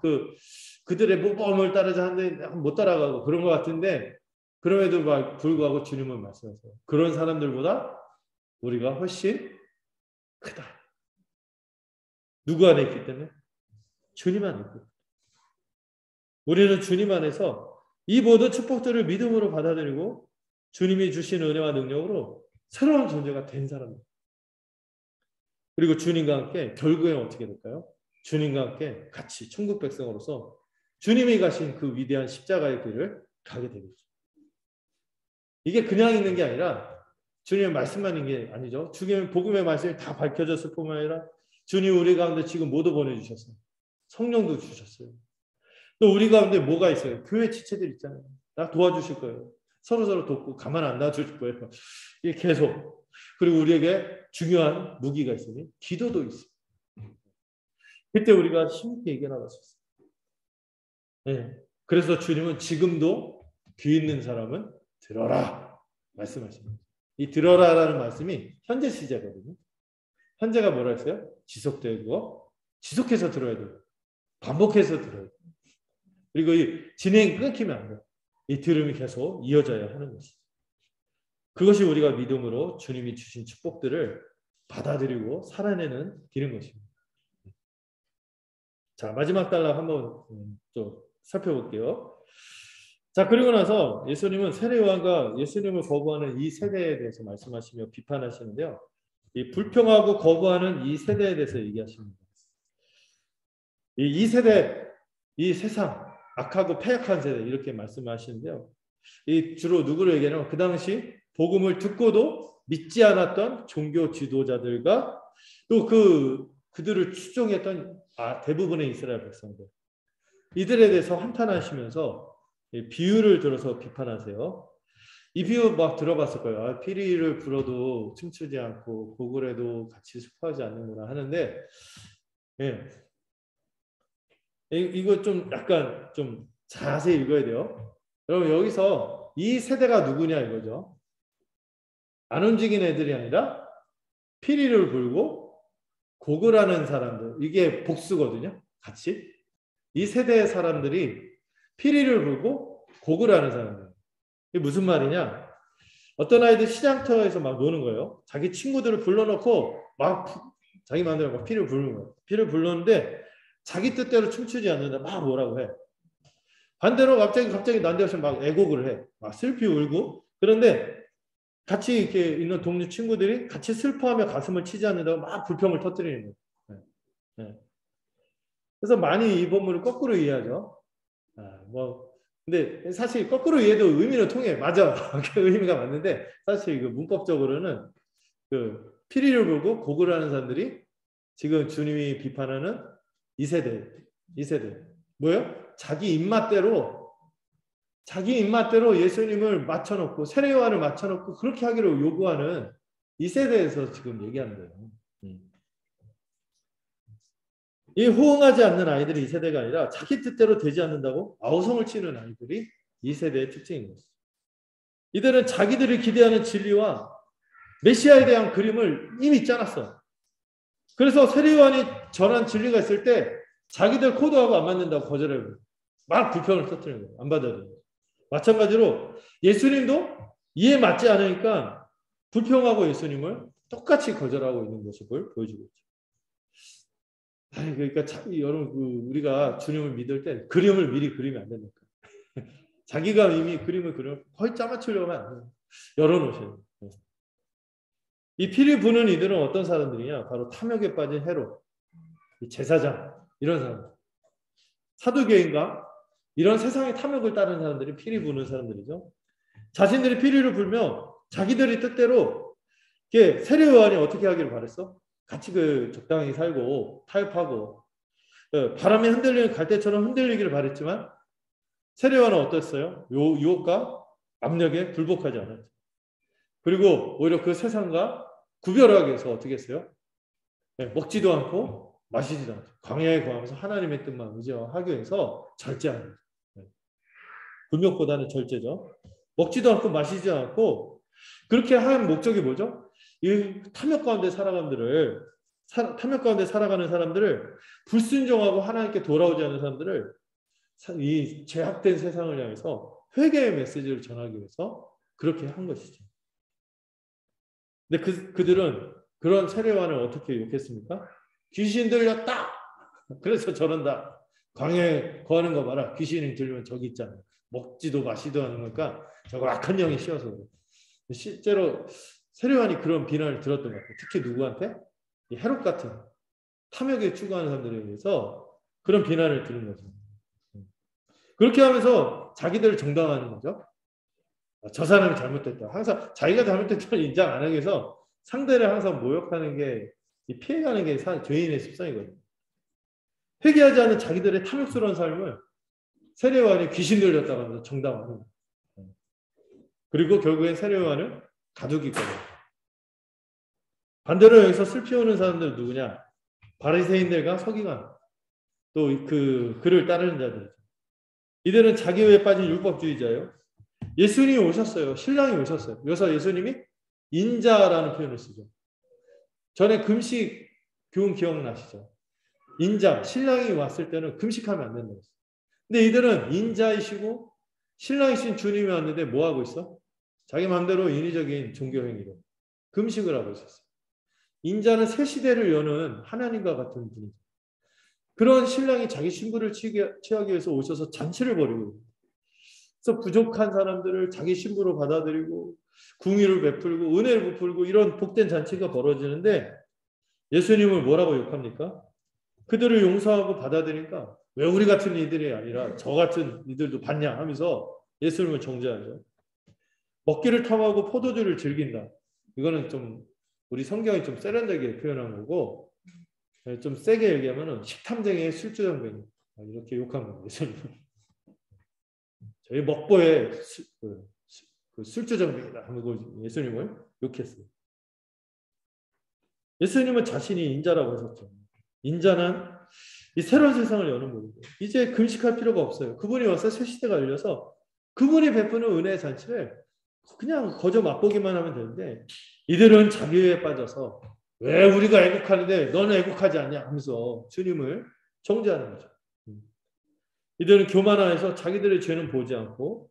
S1: 그들의 모범을 따르자 하는데 못 따라가고 그런 것 같은데 그럼에도 불구하고 주님은 말씀하세요. 그런 사람들보다 우리가 훨씬 크다. 누구 안에 있기 때문에? 주님 안에 있고. 우리는 주님 안에서 이 모든 축복들을 믿음으로 받아들이고 주님이 주신 은혜와 능력으로 새로운 존재가 된 사람입니다. 그리고 주님과 함께 결국에는 어떻게 될까요? 주님과 함께 같이 천국 백성으로서 주님이 가신 그 위대한 십자가의 길을 가게 되겠죠. 이게 그냥 있는 게 아니라 주님의 말씀만 있는 게 아니죠. 주님의 복음의 말씀이 다 밝혀졌을 뿐만 아니라 주님 우리 가운데 지금 모두 보내주셨어요. 성령도 주셨어요. 또 우리 가운데 뭐가 있어요? 교회 지체들 있잖아요. 다 도와주실 거예요. 서로 돕고 가만 안 놔주실 거예요. 이게 계속. 그리고 우리에게 중요한 무기가 있으니 기도도 있어요. 그때 우리가 힘있게 이겨나갈 수 있어요. 네. 그래서 주님은 지금도 귀 있는 사람은 들어라 말씀하십니다. 이 들어라라는 말씀이 현재 시제거든요. 현재가 뭐라 했어요? 지속되고 지속해서 들어야 돼요. 반복해서 들어야 돼요. 그리고 이 진행이 끊기면 안 돼요. 이 들음이 계속 이어져야 하는 것이죠. 그것이 우리가 믿음으로 주님이 주신 축복들을 받아들이고 살아내는 길인 것입니다. 자, 마지막 단락 한번 좀 살펴볼게요. 자, 그리고 나서 예수님은 세례 요한과 예수님을 거부하는 이 세대에 대해서 말씀하시며 비판하시는데요. 이 불평하고 거부하는 이 세대에 대해서 얘기하십니다. 이 세대, 이 세상, 악하고 패역한 세대 이렇게 말씀하시는데요. 이 주로 누구를 얘기하냐면 그 당시 복음을 듣고도 믿지 않았던 종교 지도자들과 또 그들을 추종했던 대부분의 이스라엘 백성들 이들에 대해서 한탄하시면서 비유를 들어서 비판하세요. 이 비유 막 들어봤을 거예요. 피리를 불어도 춤추지 않고 고글에도 같이 슬퍼하지 않는구나 하는데 예. 이거 좀 약간 좀 자세히 읽어야 돼요. 여러분 여기서 이 세대가 누구냐 이거죠. 안 움직인 애들이 아니라 피리를 불고 고글하는 사람들. 이게 복수거든요. 같이. 이 세대의 사람들이 피리를 불고 고글하는 사람들. 이게 무슨 말이냐. 어떤 아이들 시장터에서 막 노는 거예요. 자기 친구들을 불러놓고 막 자기 마음대로 막 피를 부르는 거예요. 피를 불렀는데 자기 뜻대로 춤추지 않는다. 막 뭐라고 해. 반대로 갑자기 난데없이 막 애곡을 해. 막 슬피 울고. 그런데 같이 이렇게 있는 동료 친구들이 같이 슬퍼하며 가슴을 치지 않는다고 막 불평을 터뜨리는 거예요. 네. 그래서 많이 이 본문을 거꾸로 이해하죠. 근데 사실 거꾸로 이해도 의미는 통해. 맞아. 그 의미가 맞는데 사실 그 문법적으로는 그 피리를 불고 고글을 하는 사람들이 지금 주님이 비판하는 이 세대. 뭐예요? 자기 입맛대로 예수님을 맞춰놓고 세례 요한을 맞춰놓고 그렇게 하기로 요구하는 이 세대에서 지금 얘기하는 거예요. 이 호응하지 않는 아이들이 이 세대가 아니라 자기 뜻대로 되지 않는다고 아우성을 치는 아이들이 이 세대의 특징인 것이죠. 이들은 자기들이 기대하는 진리와 메시아에 대한 그림을 이미 짜놨어. 그래서 세례 요한이 전한 진리가 있을 때 자기들 코드하고 안 맞는다고 거절해요. 막 불평을 터뜨리는 거예요. 안 받아들여요. 마찬가지로 예수님도 이해 맞지 않으니까 불평하고 예수님을 똑같이 거절하고 있는 모습을 보여주고 있죠. 아니 그러니까 여러분 우리가 주님을 믿을 때 그림을 미리 그리면 안 된다니까. 자기가 이미 그림을 그려 거의 짜맞추려고 하면 안 돼요. 열어놓으셔야 돼요. 이 피를 부는 이들은 어떤 사람들이냐? 바로 탐욕에 빠진 헤롯, 제사장 이런 사람, 사두개인가 이런 세상의 탐욕을 따르는 사람들이 피를 부는 사람들이죠. 자신들이 피리를 불며 자기들이 뜻대로 이게 세례 요한이 어떻게 하기를 바랬어? 같이 적당히 살고 타협하고 바람에 흔들리는 갈대처럼 흔들리기를 바랬지만 세례 요한은 어땠어요? 유혹과 압력에 굴복하지 않았죠. 그리고 오히려 그 세상과 구별하기 위해서 어떻게 했어요? 먹지도 않고 마시지도 않고 광야에 거하면서 하나님의 뜻만 의지하기 위해서 절제하는 거죠. 굴욕보다는 절제죠. 먹지도 않고 마시지 않고 그렇게 한 목적이 뭐죠? 이 탐욕 가운데 탐욕 가운데 살아가는 사람들을 불순종하고 하나님께 돌아오지 않는 사람들을 이 죄악된 세상을 향해서 회개의 메시지를 전하기 위해서 그렇게 한 것이죠. 근데 그들은 그런 세례요한을 어떻게 욕했습니까? 귀신 들렸다. 그래서 저런다. 광야에 거하는 거 봐라. 귀신이 들리면 저기 있잖아. 먹지도 마시도 하는 거니까 저거 악한 영이 씌어서 그래. 실제로 세례요한이 그런 비난을 들었던 것 같아요. 특히 누구한테? 이 헤롯 같은 탐욕에 추구하는 사람들에 의해서 그런 비난을 들은 거죠. 그렇게 하면서 자기들을 정당화하는 거죠. 저 사람이 잘못됐다. 항상 자기가 잘못됐다는 인정 안 하기 위해서 상대를 항상 모욕하는 게 피해가는 게 죄인의 습성이거든요. 회개하지 않은 자기들의 탐욕스러운 삶을 세례요한이 귀신 들렸다고 하면서 정당화하는 거예요. 그리고 결국엔 세례요한은 가두기 거예요. 반대로 여기서 슬피 오는 사람들은 누구냐? 바리새인들과 서기관 또 그를 따르는 자들. 이들은 자기에 빠진 율법주의자예요. 예수님이 오셨어요. 신랑이 오셨어요. 여기서 예수님이 인자라는 표현을 쓰죠. 전에 금식 교훈 기억나시죠? 인자, 신랑이 왔을 때는 금식하면 안 된다고 했어요. 근데 이들은 인자이시고 신랑이신 주님이 왔는데 뭐 하고 있어? 자기 마음대로 인위적인 종교 행위로 금식을 하고 있었어요. 인자는 새 시대를 여는 하나님과 같은 분이죠. 그런 신랑이 자기 신부를 취하기 위해서 오셔서 잔치를 벌이고 그래서 부족한 사람들을 자기 신부로 받아들이고 궁의를 베풀고 은혜를 베풀고 이런 복된 잔치가 벌어지는데 예수님을 뭐라고 욕합니까? 그들을 용서하고 받아들이니까 왜 우리 같은 이들이 아니라 저 같은 이들도 받냐 하면서 예수님을 정죄하죠. 먹기를 탐하고 포도주를 즐긴다. 이거는 좀 우리 성경이 좀 세련되게 표현한 거고 좀 세게 얘기하면 식탐쟁이의 술주정뱅이 이렇게 욕한 겁니다. 예수님. 저희 먹보의 술주정뱅이다 하고 예수님을 욕했어요. 예수님은 자신이 인자라고 하셨죠. 인자는 이 새로운 세상을 여는 분이고 이제 금식할 필요가 없어요. 그분이 와서 새 시대가 열려서 그분이 베푸는 은혜의 잔치를 그냥 거저 맛보기만 하면 되는데 이들은 자기에 빠져서 왜 우리가 애국하는데 너는 애국하지 않냐 하면서 주님을 정죄하는 거죠. 이들은 교만하여서 자기들의 죄는 보지 않고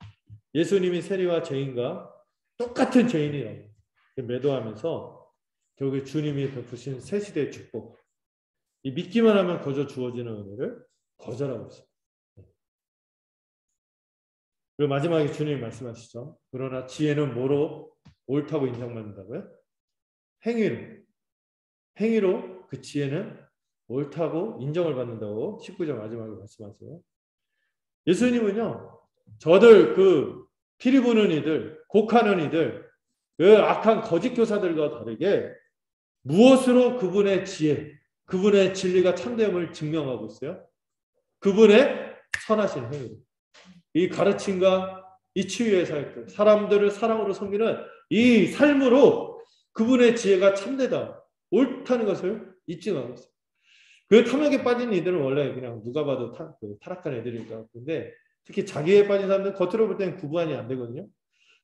S1: 예수님이 세리와 죄인과 똑같은 죄인이라고 매도하면서 결국에 주님이 베푸신 새 시대의 축복 이 믿기만 하면 거저 주어지는 은혜를 거절하고 있습니다. 그리고 마지막에 주님이 말씀하시죠. 그러나 지혜는 뭐로 옳다고 인정받는다고요? 행위로 그 지혜는 옳다고 인정을 받는다고 19절 마지막에 말씀하세요. 예수님은요. 저들 피리 부는 이들, 곡하는 이들, 그 악한 거짓 교사들과 다르게 무엇으로 그분의 지혜, 그분의 진리가 참됨을 증명하고 있어요? 그분의 선하신 행위. 이 가르침과 이 치유의 사역들, 사람들을 사랑으로 섬기는 이 삶으로 그분의 지혜가 참되다, 옳다는 것을 입증하고 있어요. 그 탐욕에 빠진 이들은 원래 그냥 누가 봐도 타락한 애들이니까. 근데 특히 자기에 빠진 사람들은 겉으로 볼 때는 구분이 안 되거든요.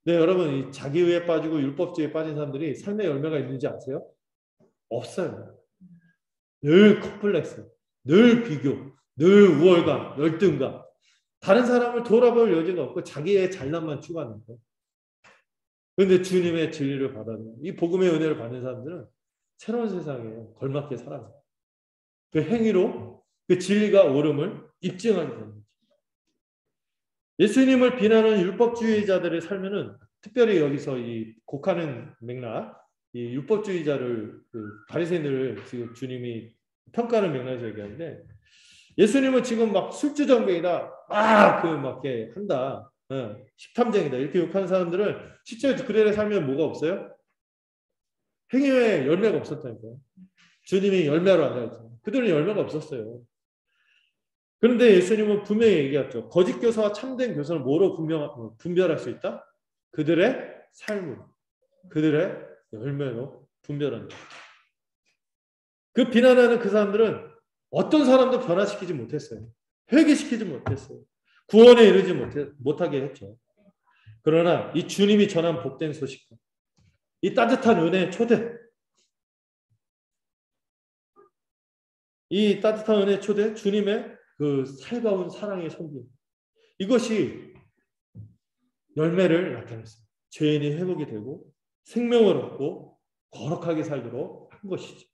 S1: 근데 여러분 이 자기에 빠지고 율법주의에 빠진 사람들이 삶의 열매가 있는지 아세요? 없어요. 늘 컴플렉스, 늘 비교, 늘 우월감, 열등감. 다른 사람을 돌아볼 여지가 없고 자기의 잘남만 추구하는 거예요. 그런데 주님의 진리를 받아들이는 이 복음의 은혜를 받는 사람들은 새로운 세상에 걸맞게 살아가요. 그 행위로 그 진리가 옳음을 입증하게 되는 거죠. 예수님을 비난하는 율법주의자들의 삶에는 특별히 여기서 이 곡하는 맥락, 이 율법주의자를 그 바리새인들을 지금 주님이 평가하는 맥락에서 얘기하는데 예수님은 지금 막 술주정뱅이다, 막 이렇게 한다, 식탐쟁이다 이렇게 욕하는 사람들은 실제 그들의 삶에 뭐가 없어요? 행위에 열매가 없었다니까요. 주님이 열매로 안 하였잖아요. 그들은 열매가 없었어요. 그런데 예수님은 분명히 얘기했죠. 거짓 교사와 참된 교사는 뭐로 분별할 수 있다? 그들의 삶으로, 그들의 열매로 분별한다. 그 비난하는 그 사람들은 어떤 사람도 변화시키지 못했어요. 회개시키지 못했어요. 구원에 이르지 못하게 했죠. 그러나 이 주님이 전한 복된 소식, 이 따뜻한 은혜의 초대, 이 따뜻한 은혜의 초대, 주님의 그 살가운 사랑의 선비, 이것이 열매를 나타냈습니다. 죄인이 회복이 되고 생명을 얻고 거룩하게 살도록 한 것이죠.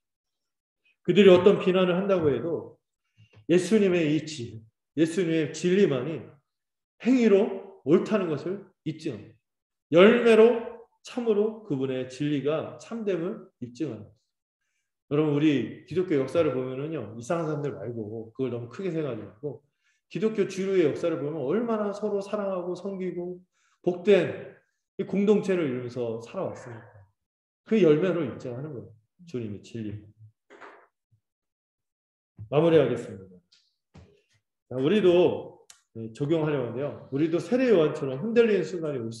S1: 그들이 어떤 비난을 한다고 해도 예수님의 이 진리, 예수님의 진리만이 행위로 옳다는 것을 입증합니다. 열매로 참으로 그분의 진리가 참됨을 입증합니다. 여러분, 우리 기독교 역사를 보면은요, 이상한 사람들 말고 그걸 너무 크게 생각하지 말고 기독교 주류의 역사를 보면 얼마나 서로 사랑하고 섬기고 복된 공동체를 이루면서 살아왔습니까? 그 열매로 입증하는 거예요. 주님의 진리. 마무리하겠습니다. 자, 우리도 적용하려고 하는데요. 우리도 세례 요한처럼 흔들리는 순간이 올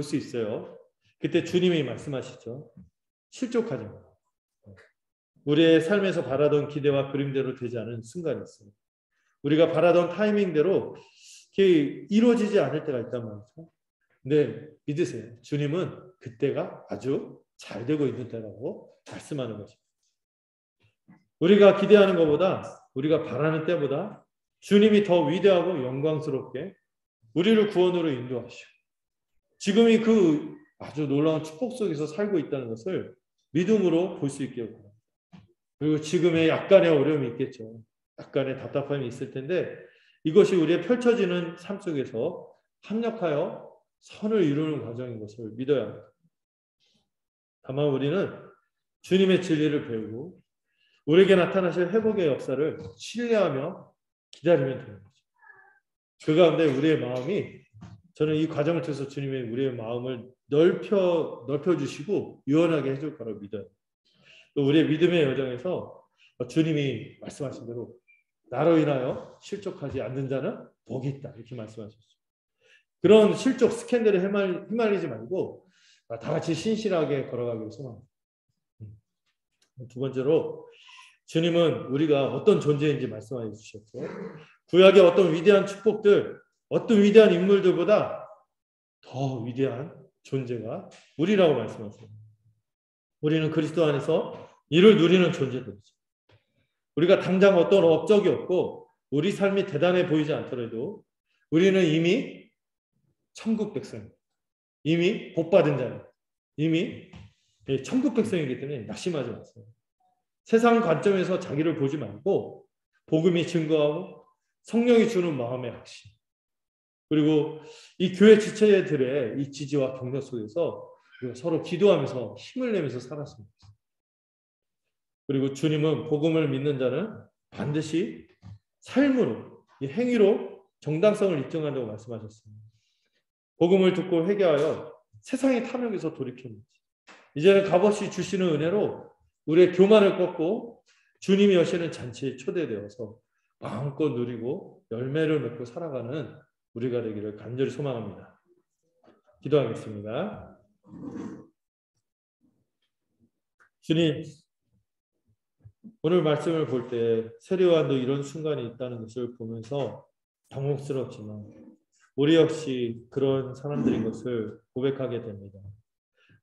S1: 수 있어요. 그때 주님이 말씀하시죠. 실족하지 마. 우리의 삶에서 바라던 기대와 그림대로 되지 않은 순간이 있어요. 우리가 바라던 타이밍대로 이루어지지 않을 때가 있단 말이죠. 근데 믿으세요. 주님은 그때가 아주 잘 되고 있는 때라고 말씀하는 거죠. 우리가 기대하는 것보다, 우리가 바라는 때보다 주님이 더 위대하고 영광스럽게 우리를 구원으로 인도하시오. 지금이 그 아주 놀라운 축복 속에서 살고 있다는 것을 믿음으로 볼 수 있게 합니다. 그리고 지금의 약간의 어려움이 있겠죠. 약간의 답답함이 있을 텐데 이것이 우리의 펼쳐지는 삶 속에서 합력하여 선을 이루는 과정인 것을 믿어야 합니다. 다만 우리는 주님의 진리를 배우고 우리에게 나타나실 회복의 역사를 신뢰하며 기다리면 되는 거죠. 그 가운데 우리의 마음이, 저는 이 과정을 통해서 주님이 우리의 마음을 넓혀주시고 유연하게 해줄 거라고 믿어요. 또 우리의 믿음의 여정에서 주님이 말씀하신 대로 나로 인하여 실족하지 않는 자는 복이 있다 이렇게 말씀하셨어요. 그런 실족 스캔들에 휘말리지 말고 다 같이 신실하게 걸어가기를 소망합니다. 두 번째로 주님은 우리가 어떤 존재인지 말씀해 주셨죠. 구약의 어떤 위대한 축복들, 어떤 위대한 인물들보다 더 위대한 존재가 우리라고 말씀하세요. 우리는 그리스도 안에서 이를 누리는 존재들이죠. 우리가 당장 어떤 업적이 없고 우리 삶이 대단해 보이지 않더라도 우리는 이미 천국 백성입니다. 이미 복받은 자입니다. 이미 천국 백성이기 때문에 낙심하지 마세요. 세상 관점에서 자기를 보지 말고 복음이 증거하고 성령이 주는 마음의 확신, 그리고 이 교회 지체들의 이 지지와 격려 속에서 우리가 서로 기도하면서 힘을 내면서 살았습니다. 그리고 주님은 복음을 믿는 자는 반드시 삶으로, 이 행위로 정당성을 입증한다고 말씀하셨습니다. 복음을 듣고 회개하여 세상의 탐욕에서 돌이킵니다. 이제는 값없이 주시는 은혜로 우리의 교만을 꺾고 주님이 여시는 잔치에 초대되어서 마음껏 누리고 열매를 맺고 살아가는 우리가 되기를 간절히 소망합니다. 기도하겠습니다. 주님, 오늘 말씀을 볼 때 세례 요한도 이런 순간이 있다는 것을 보면서 당혹스럽지만 우리 역시 그런 사람들인 것을 고백하게 됩니다.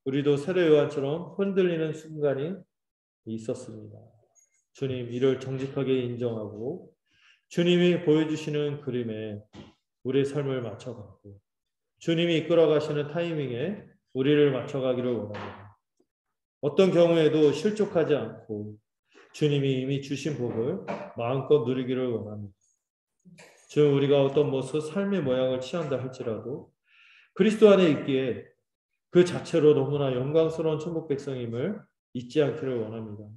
S1: 우리도 세례 요한처럼 흔들리는 순간이 있었습니다. 주님, 이를 정직하게 인정하고 주님이 보여주시는 그림에 우리의 삶을 맞춰가고 주님이 이끌어 가시는 타이밍에 우리를 맞춰가기를 원합니다. 어떤 경우에도 실족하지 않고 주님이 이미 주신 복을 마음껏 누리기를 원합니다. 즉 우리가 어떤 모습 삶의 모양을 취한다 할지라도 그리스도 안에 있기에 그 자체로 너무나 영광스러운 천국 백성임을 잊지 않기를 원합니다.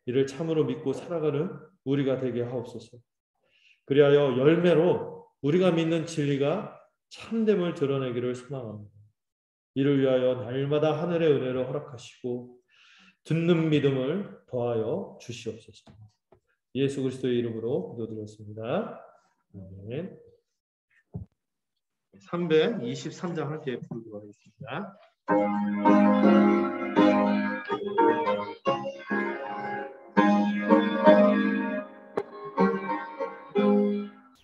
S1: 이를 참으로 믿고 살아가는 우리가 되게 하옵소서. 그리하여 열매로 우리가 믿는 진리가 참됨을 드러내기를 소망합니다. 이를 위하여 날마다 하늘의 은혜를 허락하시고 듣는 믿음을 더하여 주시옵소서. 예수 그리스도의 이름으로 기도드렸습니다. 아멘. 323장 함께 부르도록 하겠습니다.